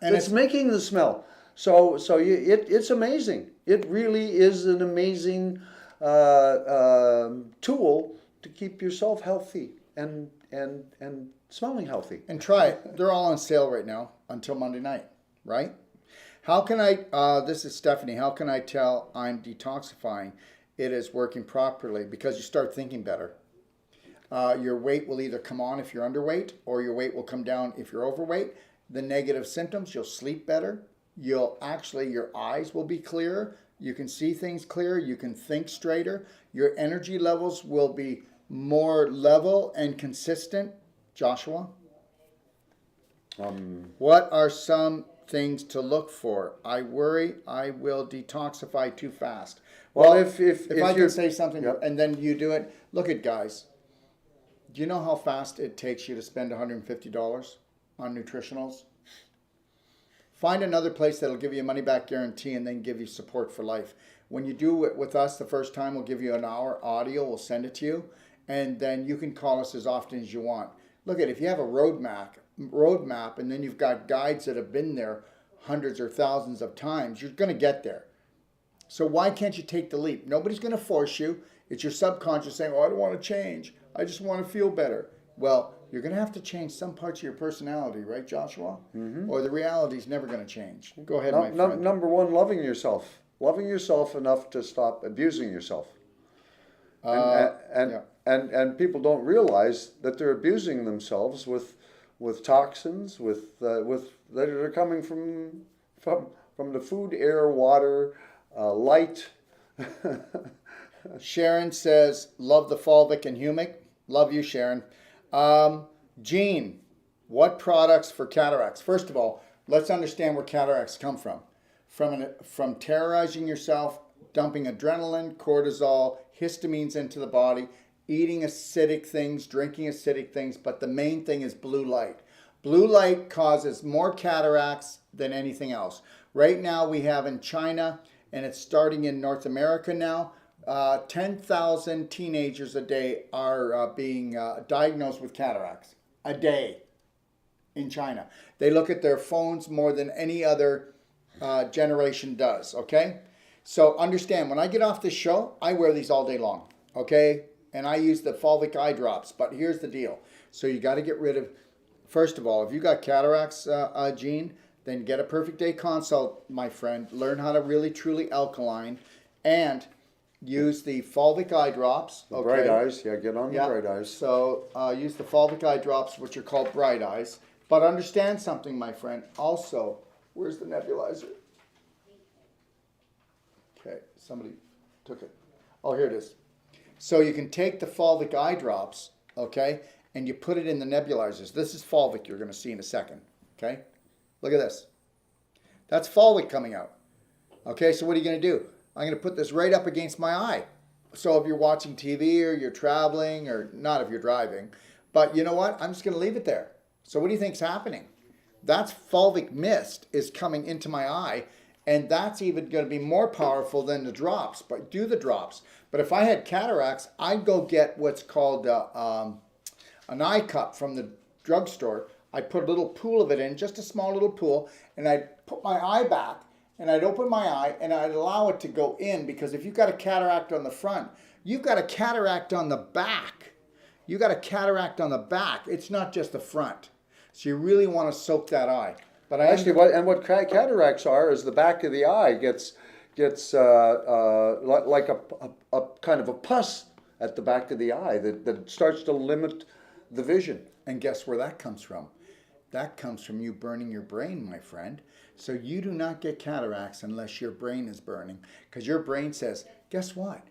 And it's making the smell. So it's amazing. It really is an amazing tool to keep yourself healthy and smelling healthy. And try it. They're all on sale right now until Monday night, right? How can this is Stephanie, how can I tell I'm detoxifying? It is working properly because you start thinking better. Your weight will either come on if you're underweight, or your weight will come down if you're overweight. The negative symptoms, you'll sleep better. Your eyes will be clearer. You can see things clearer. You can think straighter. Your energy levels will be more level and consistent. Joshua? What are some things to look for? I worry I will detoxify too fast. Well, if I can say something, yep, and then you do it. Look at guys. Do you know how fast it takes you to spend $150 on nutritionals? Find another place that'll give you a money back guarantee and then give you support for life. When you do it with us the first time, we'll give you an hour audio. We'll send it to you, and then you can call us as often as you want. Look at, if you have a roadmap, and then you've got guides that have been there hundreds or thousands of times, you're going to get there. So why can't you take the leap? Nobody's going to force you. It's your subconscious saying, oh, I don't want to change. I just want to feel better. Well, you're going to have to change some parts of your personality, right, Joshua? Mm-hmm. Or the reality is never going to change. Go ahead, my friend. Number one, loving yourself. Loving yourself enough to stop abusing yourself. And people don't realize that they're abusing themselves with toxins, that are coming from the food, air, water, light. Sharon says, love the Fulvic and Humic. Love you, Sharon. Gene, what products for cataracts? First of all, let's understand where cataracts come from. From terrorizing yourself, dumping adrenaline, cortisol, histamines into the body, eating acidic things, drinking acidic things, but the main thing is blue light. Blue light causes more cataracts than anything else. Right now we have in China, and it's starting in North America now, 10,000 teenagers a day are being diagnosed with cataracts a day in China. They look at their phones more than any other generation does, okay? So understand, when I get off this show, I wear these all day long, okay? And I use the Fulvic eye drops, but here's the deal. So you got to get rid of first of all, if you got cataracts, Gene, then get a perfect day consult, my friend. Learn how to really truly alkaline, and use the Fulvic eye drops. The bright eyes, yeah, get on the bright eyes. So use the Fulvic eye drops, which are called bright eyes. But understand something, my friend. Also, where's the nebulizer? Okay, somebody took it. Oh, here it is. So you can take the Fulvic eye drops, okay, and you put it in the nebulizers. This is Fulvic you're going to see in a second, okay? Look at this. That's Fulvic coming out. Okay, so what are you going to do? I'm going to put this right up against my eye. So if you're watching TV or you're traveling, or not if you're driving, but you know what? I'm just going to leave it there. So what do you think's happening? That's Fulvic mist is coming into my eye, and that's even going to be more powerful than the drops. But do the drops. But if I had cataracts, I'd go get what's called an eye cup from the drugstore. I'd put a little pool of it in, just a small little pool, and I'd put my eye back, and I'd open my eye, and I'd allow it to go in, because if you've got a cataract on the front, you've got a cataract on the back. You got a cataract on the back. It's not just the front. So you really want to soak that eye. But Actually, what cataracts are is the back of the eye gets like a kind of a pus at the back of the eye that starts to limit the vision. And guess where that comes from? That comes from you burning your brain, my friend. So you do not get cataracts unless your brain is burning. Because your brain says, guess what?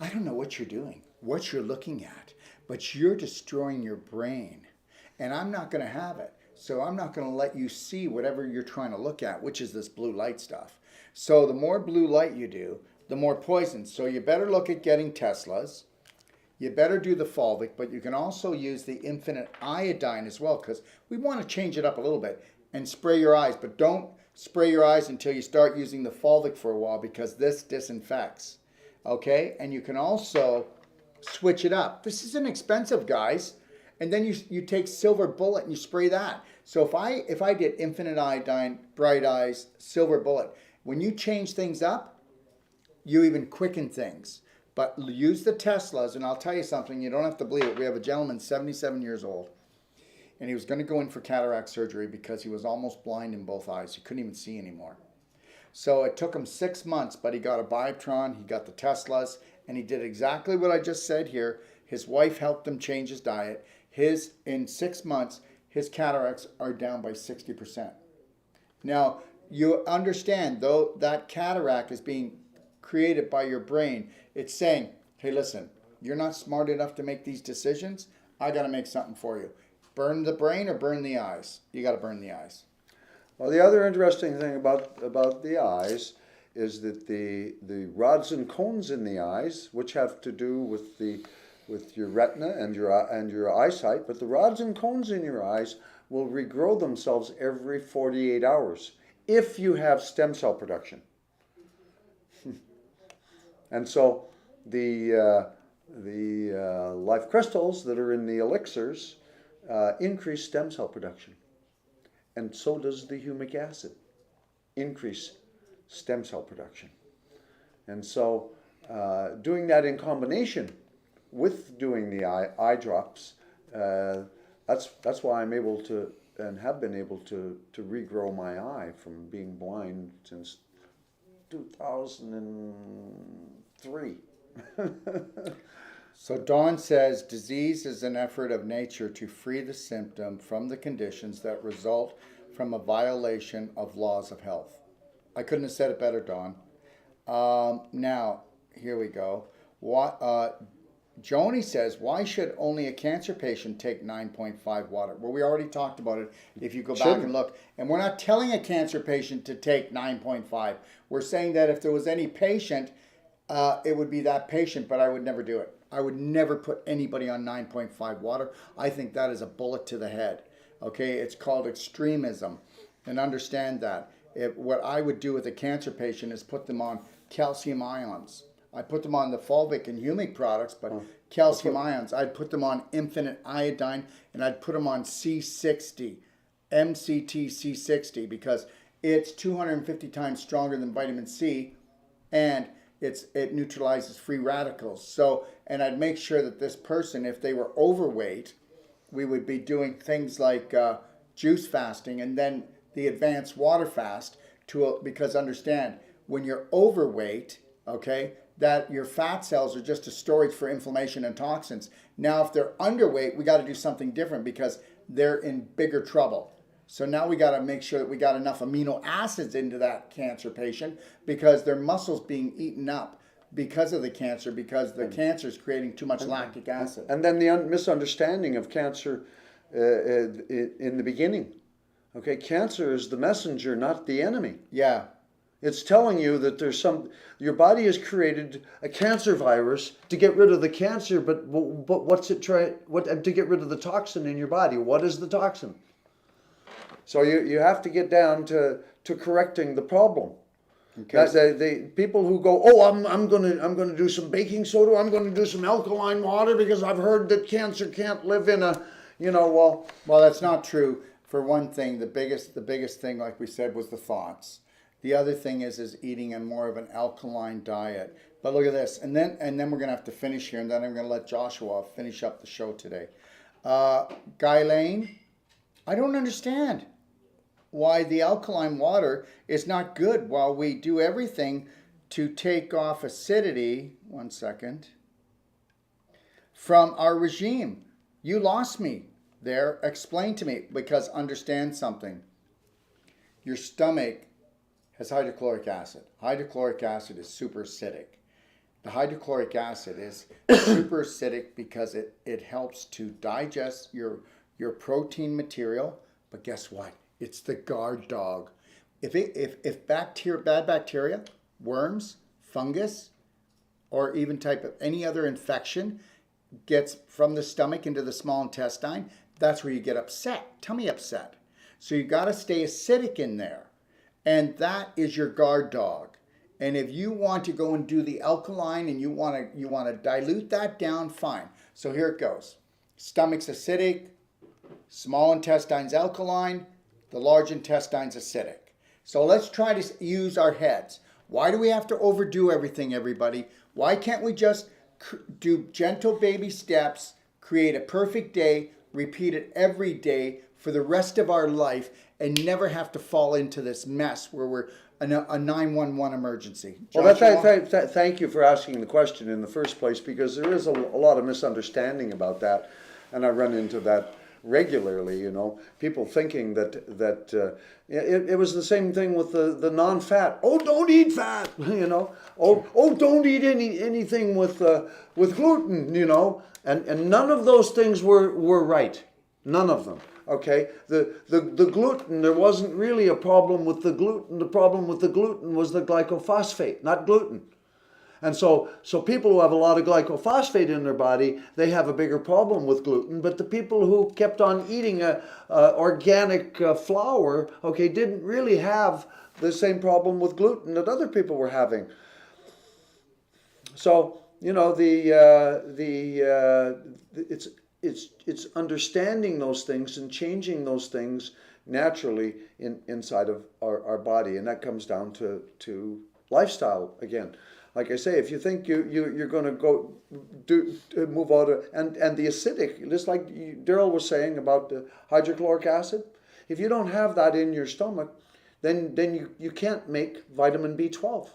I don't know what you're doing, what you're looking at, but you're destroying your brain. And I'm not going to have it. So I'm not going to let you see whatever you're trying to look at, which is this blue light stuff. So the more blue light you do, the more poison. So you better look at getting Teslas. You better do the Fulvic, but you can also use the infinite iodine as well, because we want to change it up a little bit and spray your eyes. But don't spray your eyes until you start using the Fulvic for a while, because this disinfects. Okay? And you can also switch it up. This isn't expensive, guys. And then you take Silver Bullet and you spray that. So if I did infinite iodine, bright eyes, Silver Bullet, when you change things up, you even quicken things. But use the Teslas, and I'll tell you something, you don't have to believe it. We have a gentleman, 77 years old, and he was going to go in for cataract surgery because he was almost blind in both eyes. He couldn't even see anymore. So it took him 6 months, but he got a Bioptron, he got the Teslas, and he did exactly what I just said here. His wife helped him change his diet. In 6 months, his cataracts are down by 60%. Now, you understand, though, that cataract is being created by your brain. It's saying, hey, listen, you're not smart enough to make these decisions. I got to make something for you. Burn the brain or burn the eyes? You got to burn the eyes. Well, the other interesting thing about the eyes is that the rods and cones in the eyes, which have to do with your retina and your eyesight, but the rods and cones in your eyes will regrow themselves every 48 hours if you have stem cell production. And so the life crystals that are in the elixirs increase stem cell production. And so does the humic acid increase stem cell production. And so doing that in combination with doing the eye drops, that's why I'm able to, and have been able to regrow my eye from being blind since 2003. So Dawn says, disease is an effort of nature to free the symptom from the conditions that result from a violation of laws of health. I couldn't have said it better, Dawn. Now, here we go. Joni says, why should only a cancer patient take 9.5 water? Well, we already talked about it if you go back and look. And we're not telling a cancer patient to take 9.5. We're saying that if there was any patient, it would be that patient, but I would never do it. I would never put anybody on 9.5 water. I think that is a bullet to the head. Okay, it's called extremism. And understand that. What I would do with a cancer patient is put them on calcium ions. I put them on the Fulvic and Humic products, but calcium ions, I'd put them on infinite iodine, and I'd put them on C60, MCT C60, because it's 250 times stronger than vitamin C, and it neutralizes free radicals. So, and I'd make sure that this person, if they were overweight, we would be doing things like juice fasting and then the advanced water fast because understand, when you're overweight, okay, that your fat cells are just a storage for inflammation and toxins. Now, if they're underweight, we got to do something different because they're in bigger trouble. So now we got to make sure that we got enough amino acids into that cancer patient because their muscles being eaten up because of the cancer, because the cancer is creating too much lactic acid. And then the misunderstanding of cancer in the beginning. Okay, cancer is the messenger, not the enemy. Yeah. It's telling you that your body has created a cancer virus to get rid of the cancer, but to get rid of the toxin in your body. What is the toxin? So you have to get down to correcting the problem. Okay. The people who go, oh, I'm gonna do some baking soda, I'm gonna do some alkaline water because I've heard that cancer can't live in a, well, that's not true. For one thing, the biggest thing, like we said, was the thoughts. The other thing is eating a more of an alkaline diet. But look at this, and then we're gonna have to finish here, and then I'm gonna let Joshua finish up the show today. Guy Lane, I don't understand why the alkaline water is not good while we do everything to take off acidity, one second, from our regime. You lost me there. Explain to me, because understand something. Your stomach has hydrochloric acid. Hydrochloric acid is super acidic. The hydrochloric acid is super acidic because it helps to digest your protein material, but guess what? It's the guard dog. If bad bacteria, worms, fungus, or even type of any other infection gets from the stomach into the small intestine, that's where you get upset, tummy upset. So you got to stay acidic in there. And that is your guard dog. And if you want to go and do the alkaline and you want to dilute that down, fine. So here it goes. Stomach's acidic, small intestine's alkaline, the large intestine's acidic. So let's try to use our heads. Why do we have to overdo everything, everybody? Why can't we just do gentle baby steps, create a perfect day, repeat it every day for the rest of our life, and never have to fall into this mess where we're a 911 emergency? Well, thank you for asking the question in the first place, because there is a lot of misunderstanding about that, and I run into that regularly. People thinking that it was the same thing with the non-fat. Oh, don't eat fat. Oh, don't eat anything with gluten. And none of those things were right. None of them. Okay, the gluten, there wasn't really a problem with the gluten. The problem with the gluten was the glycophosphate, not gluten. And so people who have a lot of glycophosphate in their body, they have a bigger problem with gluten. But the people who kept on eating organic flour, okay, didn't really have the same problem with gluten that other people were having. So it's understanding those things and changing those things naturally inside of our body, and that comes down to lifestyle again. Like I say, if you think you're going to go move out of, and the acidic, just like Daryl was saying about the hydrochloric acid, if you don't have that in your stomach, then you can't make vitamin B12.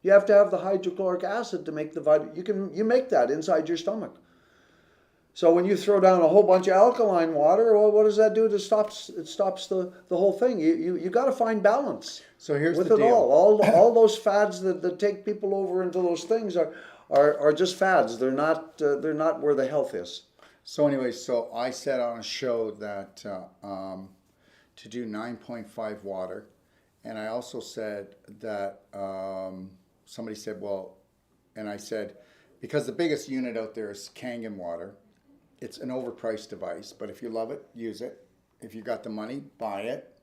You have to have the hydrochloric acid to make the vitamin. You make that inside your stomach. So when you throw down a whole bunch of alkaline water, well, what does that do? It stops the whole thing. You got to find balance. So here's with the it deal. All those fads that take people over into those things are just fads. They're not where the health is. So anyway, so I said on a show that to do 9.5 water, and I also said that somebody said, well, and I said, because the biggest unit out there is Kangen water. It's an overpriced device, but if you love it, use it. If you got the money, buy it.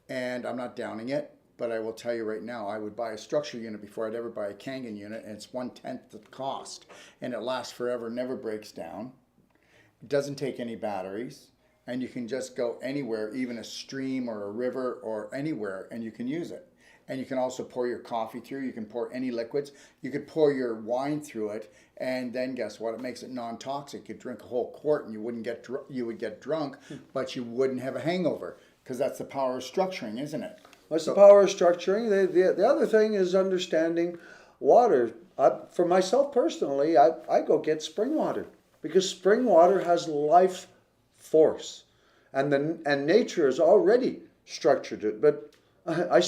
And I'm not downing it, but I will tell you right now, I would buy a structure unit before I'd ever buy a Kangen unit, and it's 1/10 the cost. And it lasts forever, never breaks down. It doesn't take any batteries, and you can just go anywhere, even a stream or a river or anywhere, and you can use it. and you can also pour your coffee through. You can pour any liquids. You could pour your wine through it, and then guess what? It makes it non-toxic. You drink a whole quart, and you would get drunk, but you wouldn't have a hangover, because that's the power of structuring, isn't it? That's the power of structuring. The other thing is understanding water. For myself personally, I go get spring water, because spring water has life force, and nature has already structured it. But I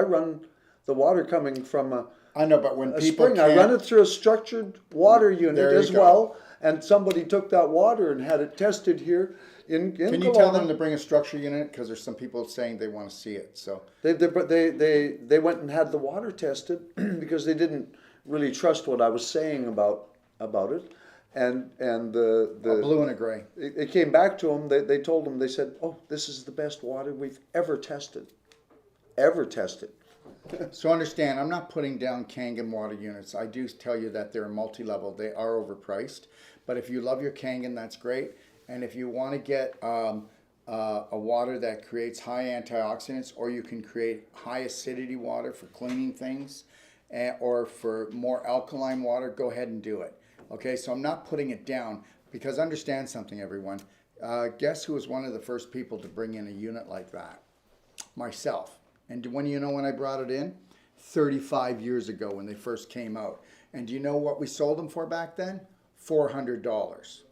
run the water coming from I know, but when a people spring, I run it through a structured water unit There you as go. well. And somebody took that water and had it tested here in Can you tell them to bring a structure unit? Because there's some people saying they want to see it. So They went and had the water tested because they didn't really trust what I was saying about it, and the a blue and a gray. it came back to them. They told them, they said, "Oh, this is the best water we've ever tested, So understand, I'm not putting down Kangen water units. I do tell you that they're multi-level. They are overpriced. But if you love your Kangen, that's great. And if you want to get a water that creates high antioxidants, or you can create high acidity water for cleaning things, or for more alkaline water, go ahead and do it. Okay, so I'm not putting it down, because understand something, everyone. Guess who was one of the first people to bring in a unit like that? Myself. And when I brought it in? 35 years ago when they first came out. And do you know what we sold them for back then? $400.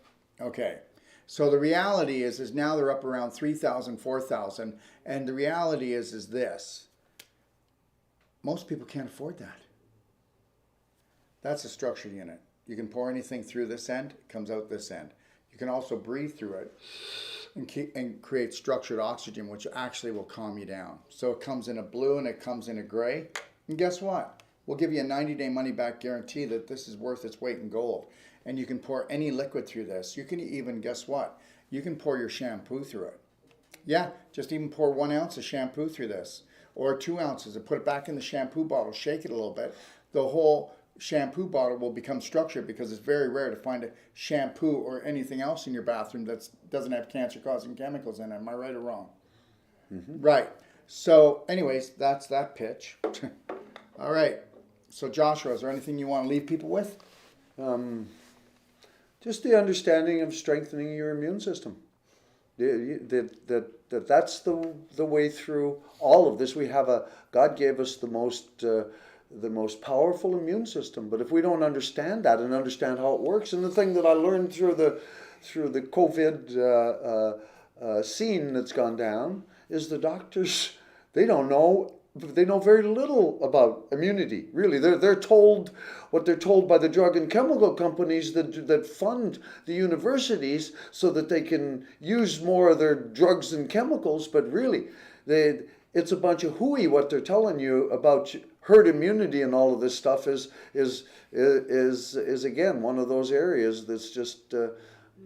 Okay. So the reality is now they're up around 3,000, 4,000. And the reality is this. Most people can't afford that. That's a structured unit. You can pour anything through this end, it comes out this end. You can also breathe through it and create structured oxygen, which actually will calm you down. So it comes in a blue and it comes in a gray. And guess what? We'll give you a 90-day money-back guarantee that this is worth its weight in gold. And you can pour any liquid through this. You can even, guess what? You can pour your shampoo through it. Yeah, just even pour 1 ounce of shampoo through this, or 2 ounces, and put it back in the shampoo bottle, shake it a little bit. The whole shampoo bottle will become structured, because it's very rare to find a shampoo or anything else in your bathroom that doesn't have cancer-causing chemicals in it. Am I right or wrong? Mm-hmm. Right. So anyways, that's that pitch. All right. So Joshua, is there anything you want to leave people with? Just the understanding of strengthening your immune system. That's the way through all of this. God gave us the most powerful immune system, but if we don't understand that and understand how it works, and the thing that I learned through the COVID scene that's gone down is the doctors, they know very little about immunity. Really, they're told what they're told by the drug and chemical companies that fund the universities so that they can use more of their drugs and chemicals. But really, it's a bunch of hooey what they're telling you about herd immunity and all of this stuff is again one of those areas that's just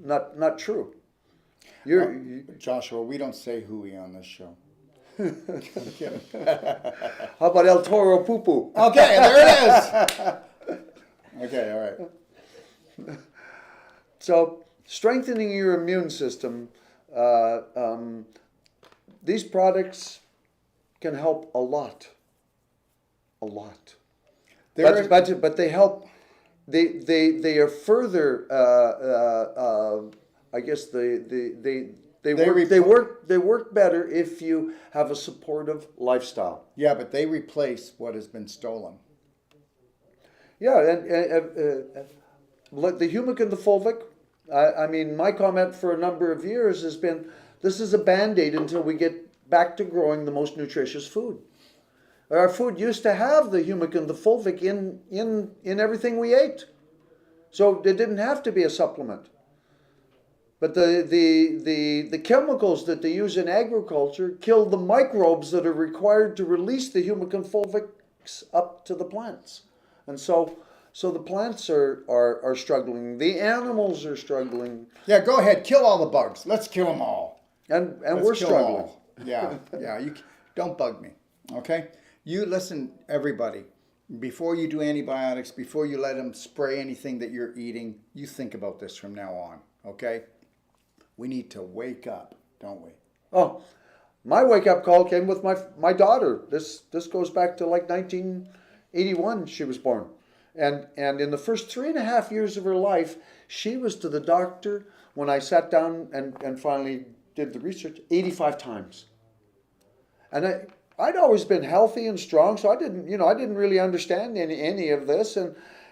not true. Joshua, we don't say hooey on this show. I'm kidding. How about El Toro Poo Poo? Okay, there it is. Okay, all right. So strengthening your immune system, these products can help a lot. But they help. They are further. I guess they work better if you have a supportive lifestyle. Yeah, but they replace what has been stolen. Yeah, and the Humic and the Fulvic. I mean, my comment for a number of years has been, this is a Band-Aid until we get back to growing the most nutritious food. Our food used to have the Humic and the Fulvic in everything we ate. So it didn't have to be a supplement. But the chemicals that they use in agriculture kill the microbes that are required to release the Humic and Fulvics up to the plants. And so the plants are struggling. The animals are struggling. Yeah, go ahead, kill all the bugs. Let's kill them all. And Let's we're kill 'em struggling. all. Yeah. You don't bug me, okay? You listen, everybody. Before you do antibiotics, before you let them spray anything that you're eating, you think about this from now on, okay? We need to wake up, don't we? Oh, My wake-up call came with my daughter. This goes back to like 1981, she was born. And in the first 3.5 years of her life, she was to the doctor, when I sat down and finally did the research, 85 times. And I'd always been healthy and strong, so I didn't really understand any of this.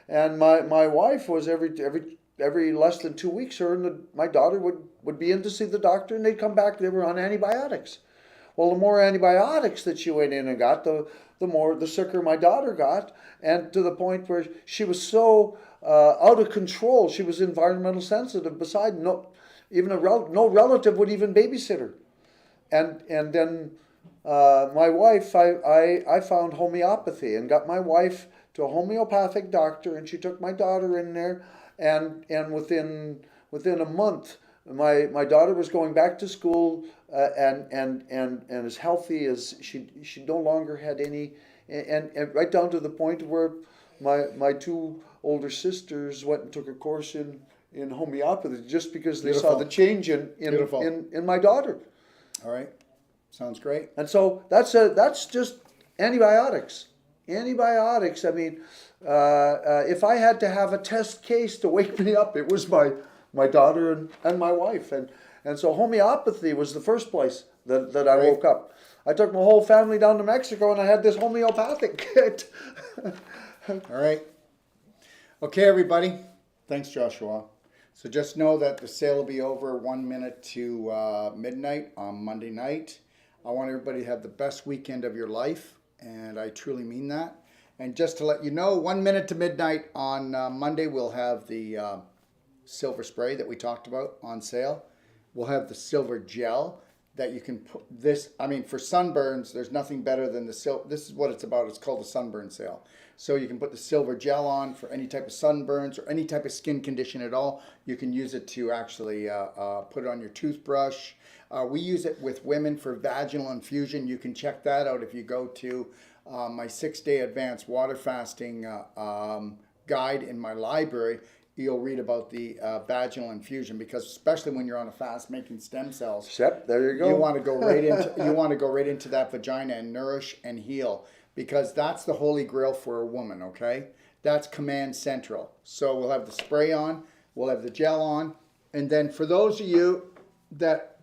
And my wife was every less than 2 weeks, her and my daughter would be in to see the doctor, and they'd come back, they were on antibiotics. Well, the more antibiotics that she went in and got, the sicker my daughter got, and to the point where she was so out of control. She was environmental sensitive. Beside, no relative would even babysit her. And then my wife, I found homeopathy and got my wife to a homeopathic doctor, and she took my daughter in there, and within a month, my daughter was going back to school and as healthy as she no longer had any, and right down to the point where my two older sisters went and took a course in homeopathy just because they saw the change in my daughter. All right, sounds great. And so that's just antibiotics. Antibiotics. I mean, if I had to have a test case to wake me up, it was my daughter and my wife. And so homeopathy was the first place that I woke up. I took my whole family down to Mexico, and I had this homeopathic kit. All right. Okay, everybody. Thanks, Joshua. So just know that the sale will be over 1 minute to midnight on Monday night. I want everybody to have the best weekend of your life, and I truly mean that. And just to let you know, 1 minute to midnight on Monday, we'll have the silver spray that we talked about on sale. We'll have the silver gel that you can put this. I mean, for sunburns, there's nothing better than the silver. This is what it's about. It's called the sunburn sale. So you can put the silver gel on for any type of sunburns or any type of skin condition at all. You can use it to actually put it on your toothbrush. We use it with women for vaginal infusion. You can check that out if you go to my 6-day advanced water fasting guide in my library. You'll read about the vaginal infusion, because especially when you're on a fast making stem cells, Yep, there you go. you want to go right into that vagina and nourish and heal, because that's the holy grail for a woman. Okay, that's command central. So we'll have the spray on, we'll have the gel on, and then for those of you that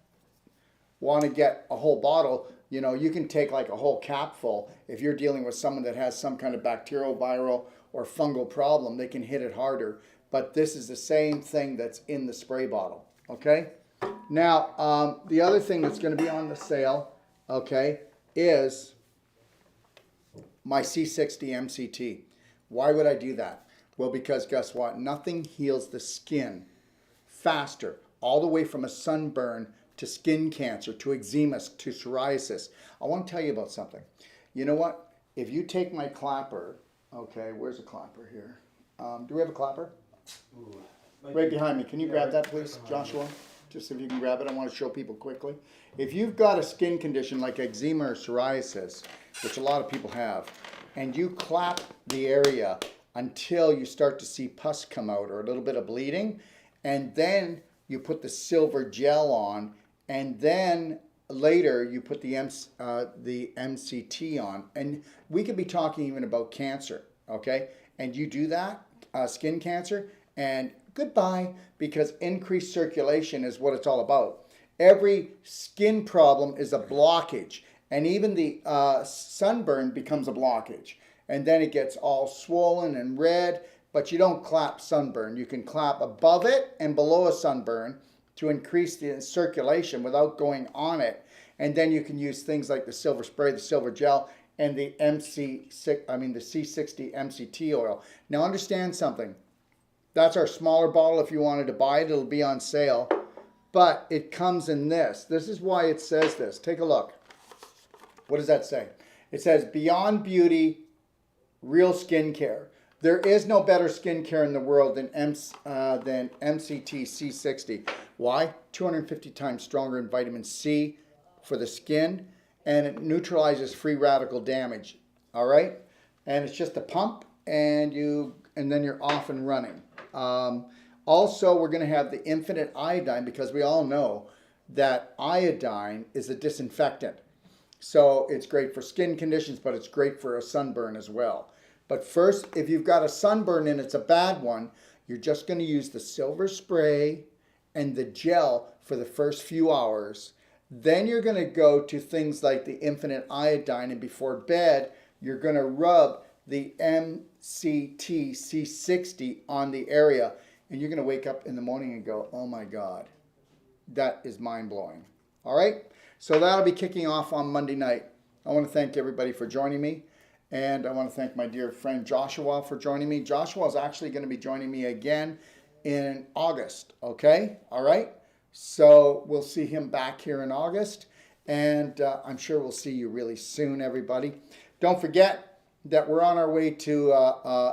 want to get a whole bottle, you can take like a whole capful. If you're dealing with someone that has some kind of bacterial, viral, or fungal problem, they can hit it harder. But this is the same thing that's in the spray bottle, okay? Now, the other thing that's going to be on the sale, okay, is my C60 MCT. Why would I do that? Well, because guess what? Nothing heals the skin faster, all the way from a sunburn to skin cancer, to eczema, to psoriasis. I want to tell you about something. You know what? If you take my clapper, okay, where's the clapper here? Do we have a clapper? Ooh, Right behind me. Can you grab that, please, Joshua? Just if you can grab it, I want to show people quickly. If you've got a skin condition like eczema or psoriasis, which a lot of people have, and you clap the area until you start to see pus come out or a little bit of bleeding, and then you put the silver gel on, and then later you put the MCT on, and we could be talking even about cancer, okay? And you do that, skin cancer, and goodbye, because increased circulation is what it's all about. Every skin problem is a blockage, and even the sunburn becomes a blockage, and then it gets all swollen and red. But you don't clap sunburn. You can clap above it and below a sunburn to increase the circulation without going on it. And then you can use things like the silver spray, the silver gel, and the C60 MCT oil. Now understand something. That's our smaller bottle. If you wanted to buy it, it'll be on sale. But it comes in this. This is why it says this. Take a look. What does that say? It says Beyond Beauty Real Skincare. There is no better skincare in the world than MCT C60. Why? 250 times stronger in vitamin C for the skin, and it neutralizes free radical damage. All right? And it's just a pump, and then you're off and running. Also, we're going to have the infinite iodine, because we all know that iodine is a disinfectant. So it's great for skin conditions, but it's great for a sunburn as well. But first, if you've got a sunburn and it's a bad one, you're just going to use the silver spray and the gel for the first few hours. Then you're going to go to things like the infinite iodine, and before bed, you're going to rub the MCT C60 on the area, and you're going to wake up in the morning and go, oh my God, that is mind-blowing. All right? So that'll be kicking off on Monday night. I want to thank everybody for joining me. And I want to thank my dear friend Joshua for joining me. Joshua is actually going to be joining me again in August. Okay? All right? So we'll see him back here in August. And I'm sure we'll see you really soon, everybody. Don't forget that we're on our way to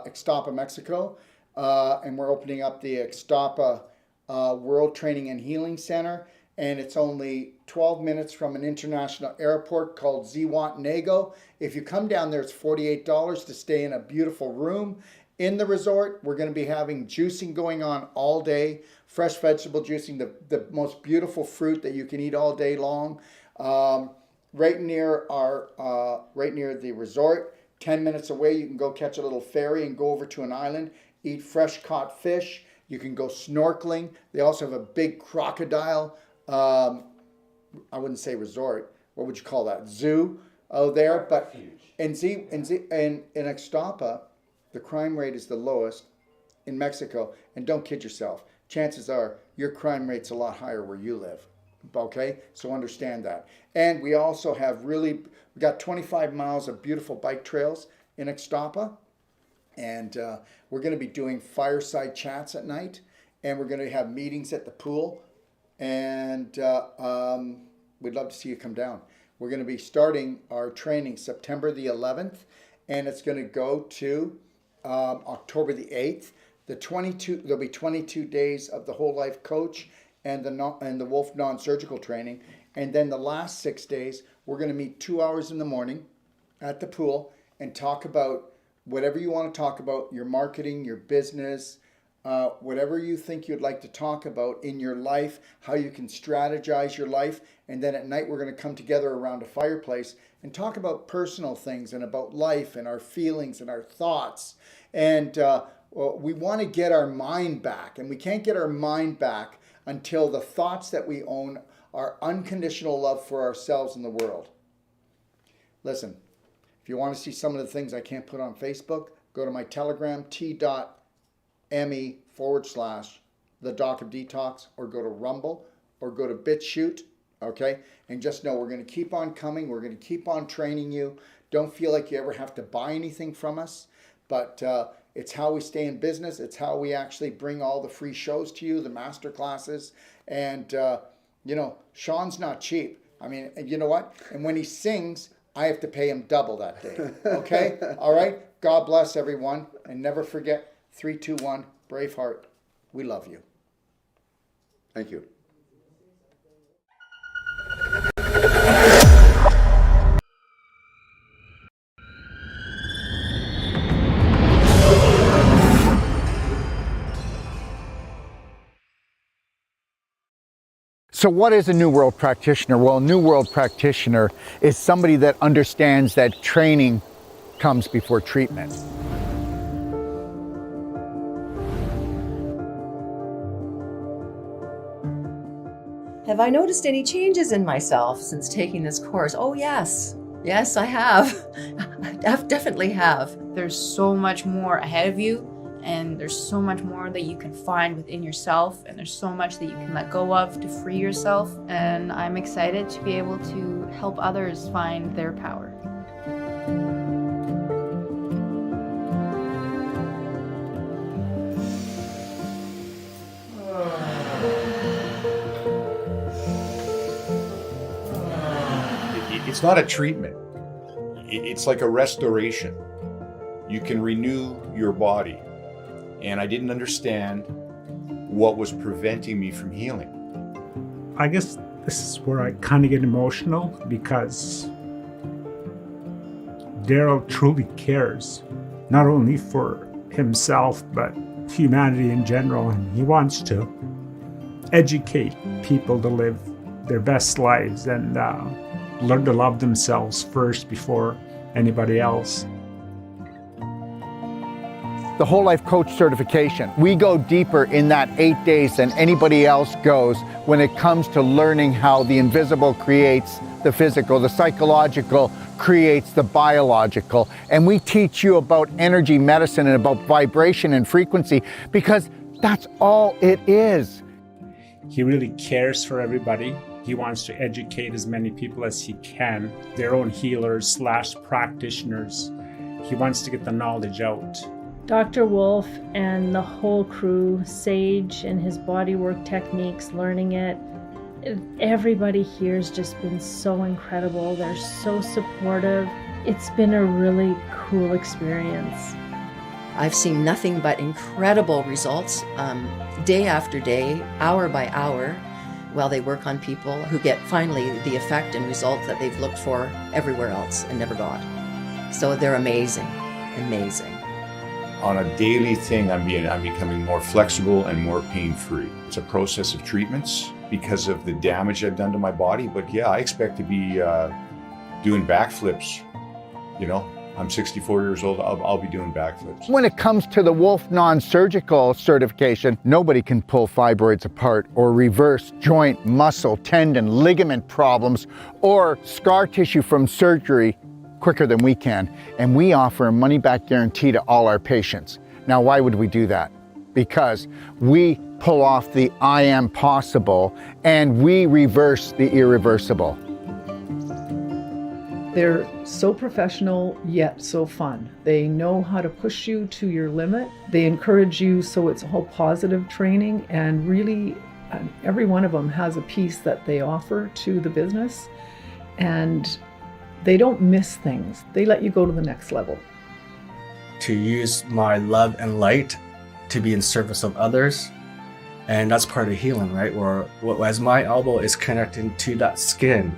Ixtapa, Mexico. And we're opening up the Ixtapa World Training and Healing Center. And it's only 12 minutes from an international airport called Zihuatanejo. If you come down there, it's $48 to stay in a beautiful room in the resort. We're going to be having juicing going on all day, fresh vegetable juicing, the most beautiful fruit that you can eat all day long. Right near the resort, 10 minutes away, you can go catch a little ferry and go over to an island, eat fresh caught fish. You can go snorkeling. They also have a big crocodile, I wouldn't say resort. What would you call that? Zoo out there. But in Ixtapa, the crime rate is the lowest in Mexico. And don't kid yourself. Chances are your crime rate's a lot higher where you live. Okay? So understand that. And we also have we got 25 miles of beautiful bike trails in Ixtapa. And we're going to be doing fireside chats at night. And we're going to have meetings at the pool. And we'd love to see you come down. We're going to be starting our training September the 11th, and it's going to go to October the 8th. There'll be 22 days of the whole life coach and the Wolf non-surgical training, and then the last 6 days we're going to meet 2 hours in the morning at the pool and talk about whatever you want to talk about, your marketing, your business. Whatever you think you'd like to talk about in your life, how you can strategize your life. And then at night, we're going to come together around a fireplace and talk about personal things and about life and our feelings and our thoughts. And we want to get our mind back. And we can't get our mind back until the thoughts that we own are unconditional love for ourselves and the world. Listen, if you want to see some of the things I can't put on Facebook, go to my Telegram, t.me/the Doc of Detox, or go to Rumble, or go to BitChute, okay? And just know we're going to keep on coming. We're going to keep on training you. Don't feel like you ever have to buy anything from us, but it's how we stay in business. It's how we actually bring all the free shows to you, the master classes. And, Sean's not cheap. I mean, you know what? And when he sings, I have to pay him double that day, okay? All right? God bless everyone. And never forget, 3, 2, 1, Braveheart. We love you. Thank you. So what is a New World Practitioner? Well, a New World Practitioner is somebody that understands that training comes before treatment. Have I noticed any changes in myself since taking this course? Oh, yes. Yes, I have. I definitely have. There's so much more ahead of you, and there's so much more that you can find within yourself, and there's so much that you can let go of to free yourself. And I'm excited to be able to help others find their power. It's not a treatment. It's like a restoration. You can renew your body. And I didn't understand what was preventing me from healing. I guess this is where I kind of get emotional, because Daryl truly cares, not only for himself, but humanity in general, and he wants to educate people to live their best lives and learn to love themselves first before anybody else. The Whole Life Coach certification. We go deeper in that 8 days than anybody else goes when it comes to learning how the invisible creates the physical, the psychological creates the biological. And we teach you about energy medicine and about vibration and frequency because that's all it is. He really cares for everybody. He wants to educate as many people as he can, their own healers / practitioners. He wants to get the knowledge out. Dr. Wolf and the whole crew, Sage and his bodywork techniques, learning it, everybody here has just been so incredible. They're so supportive. It's been a really cool experience. I've seen nothing but incredible results day after day, hour by hour, while they work on people who get finally the effect and result that they've looked for everywhere else and never got. So they're amazing, amazing. On a daily thing, I'm becoming more flexible and more pain-free. It's a process of treatments because of the damage I've done to my body. But yeah, I expect to be doing backflips. You know, I'm 64 years old. I'll be doing backflips. When it comes to the Wolf non-surgical certification, nobody can pull fibroids apart or reverse joint, muscle, tendon, ligament problems or scar tissue from surgery quicker than we can, and we offer a money-back guarantee to all our patients. Now, why would we do that? Because we pull off the I am possible and we reverse the irreversible. They're so professional yet so fun. They know how to push you to your limit. They encourage you, so it's all positive training, and really every one of them has a piece that they offer to the business, and they don't miss things. They let you go to the next level. To use my love and light to be in service of others. And that's part of healing, right? Where as my elbow is connecting to that skin,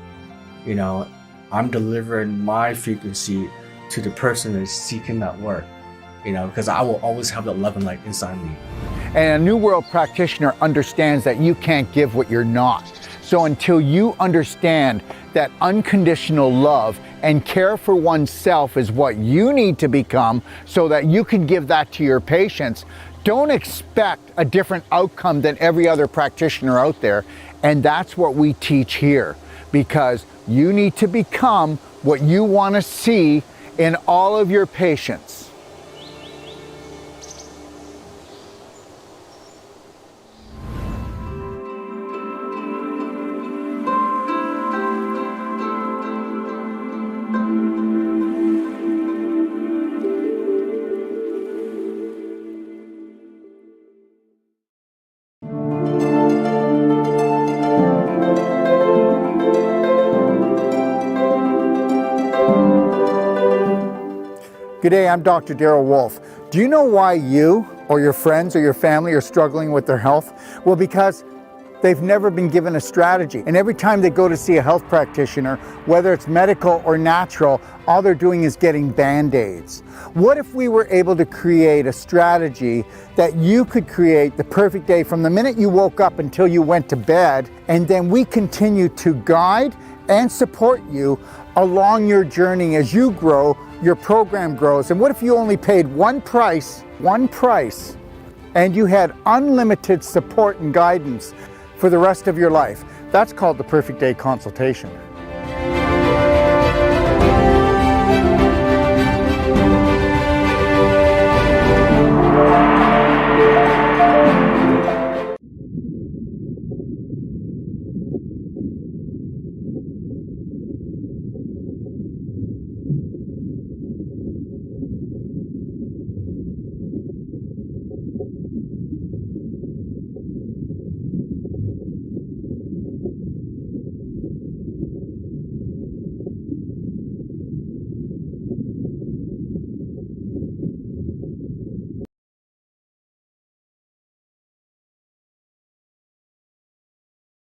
you know, I'm delivering my frequency to the person that's seeking that work, you know, because I will always have that love and light inside me. And a New World practitioner understands that you can't give what you're not. So until you understand that unconditional love and care for oneself is what you need to become so that you can give that to your patients, don't expect a different outcome than every other practitioner out there. And that's what we teach here, because you need to become what you want to see in all of your patients. G'day, I'm Dr. Darryl Wolf. Do you know why you or your friends or your family are struggling with their health? Well, because they've never been given a strategy. And every time they go to see a health practitioner, whether it's medical or natural, all they're doing is getting Band-Aids. What if we were able to create a strategy that you could create the perfect day from the minute you woke up until you went to bed, and then we continue to guide and support you along your journey as you grow, your program grows. And what if you only paid one price, and you had unlimited support and guidance for the rest of your life? That's called the Perfect Day Consultation.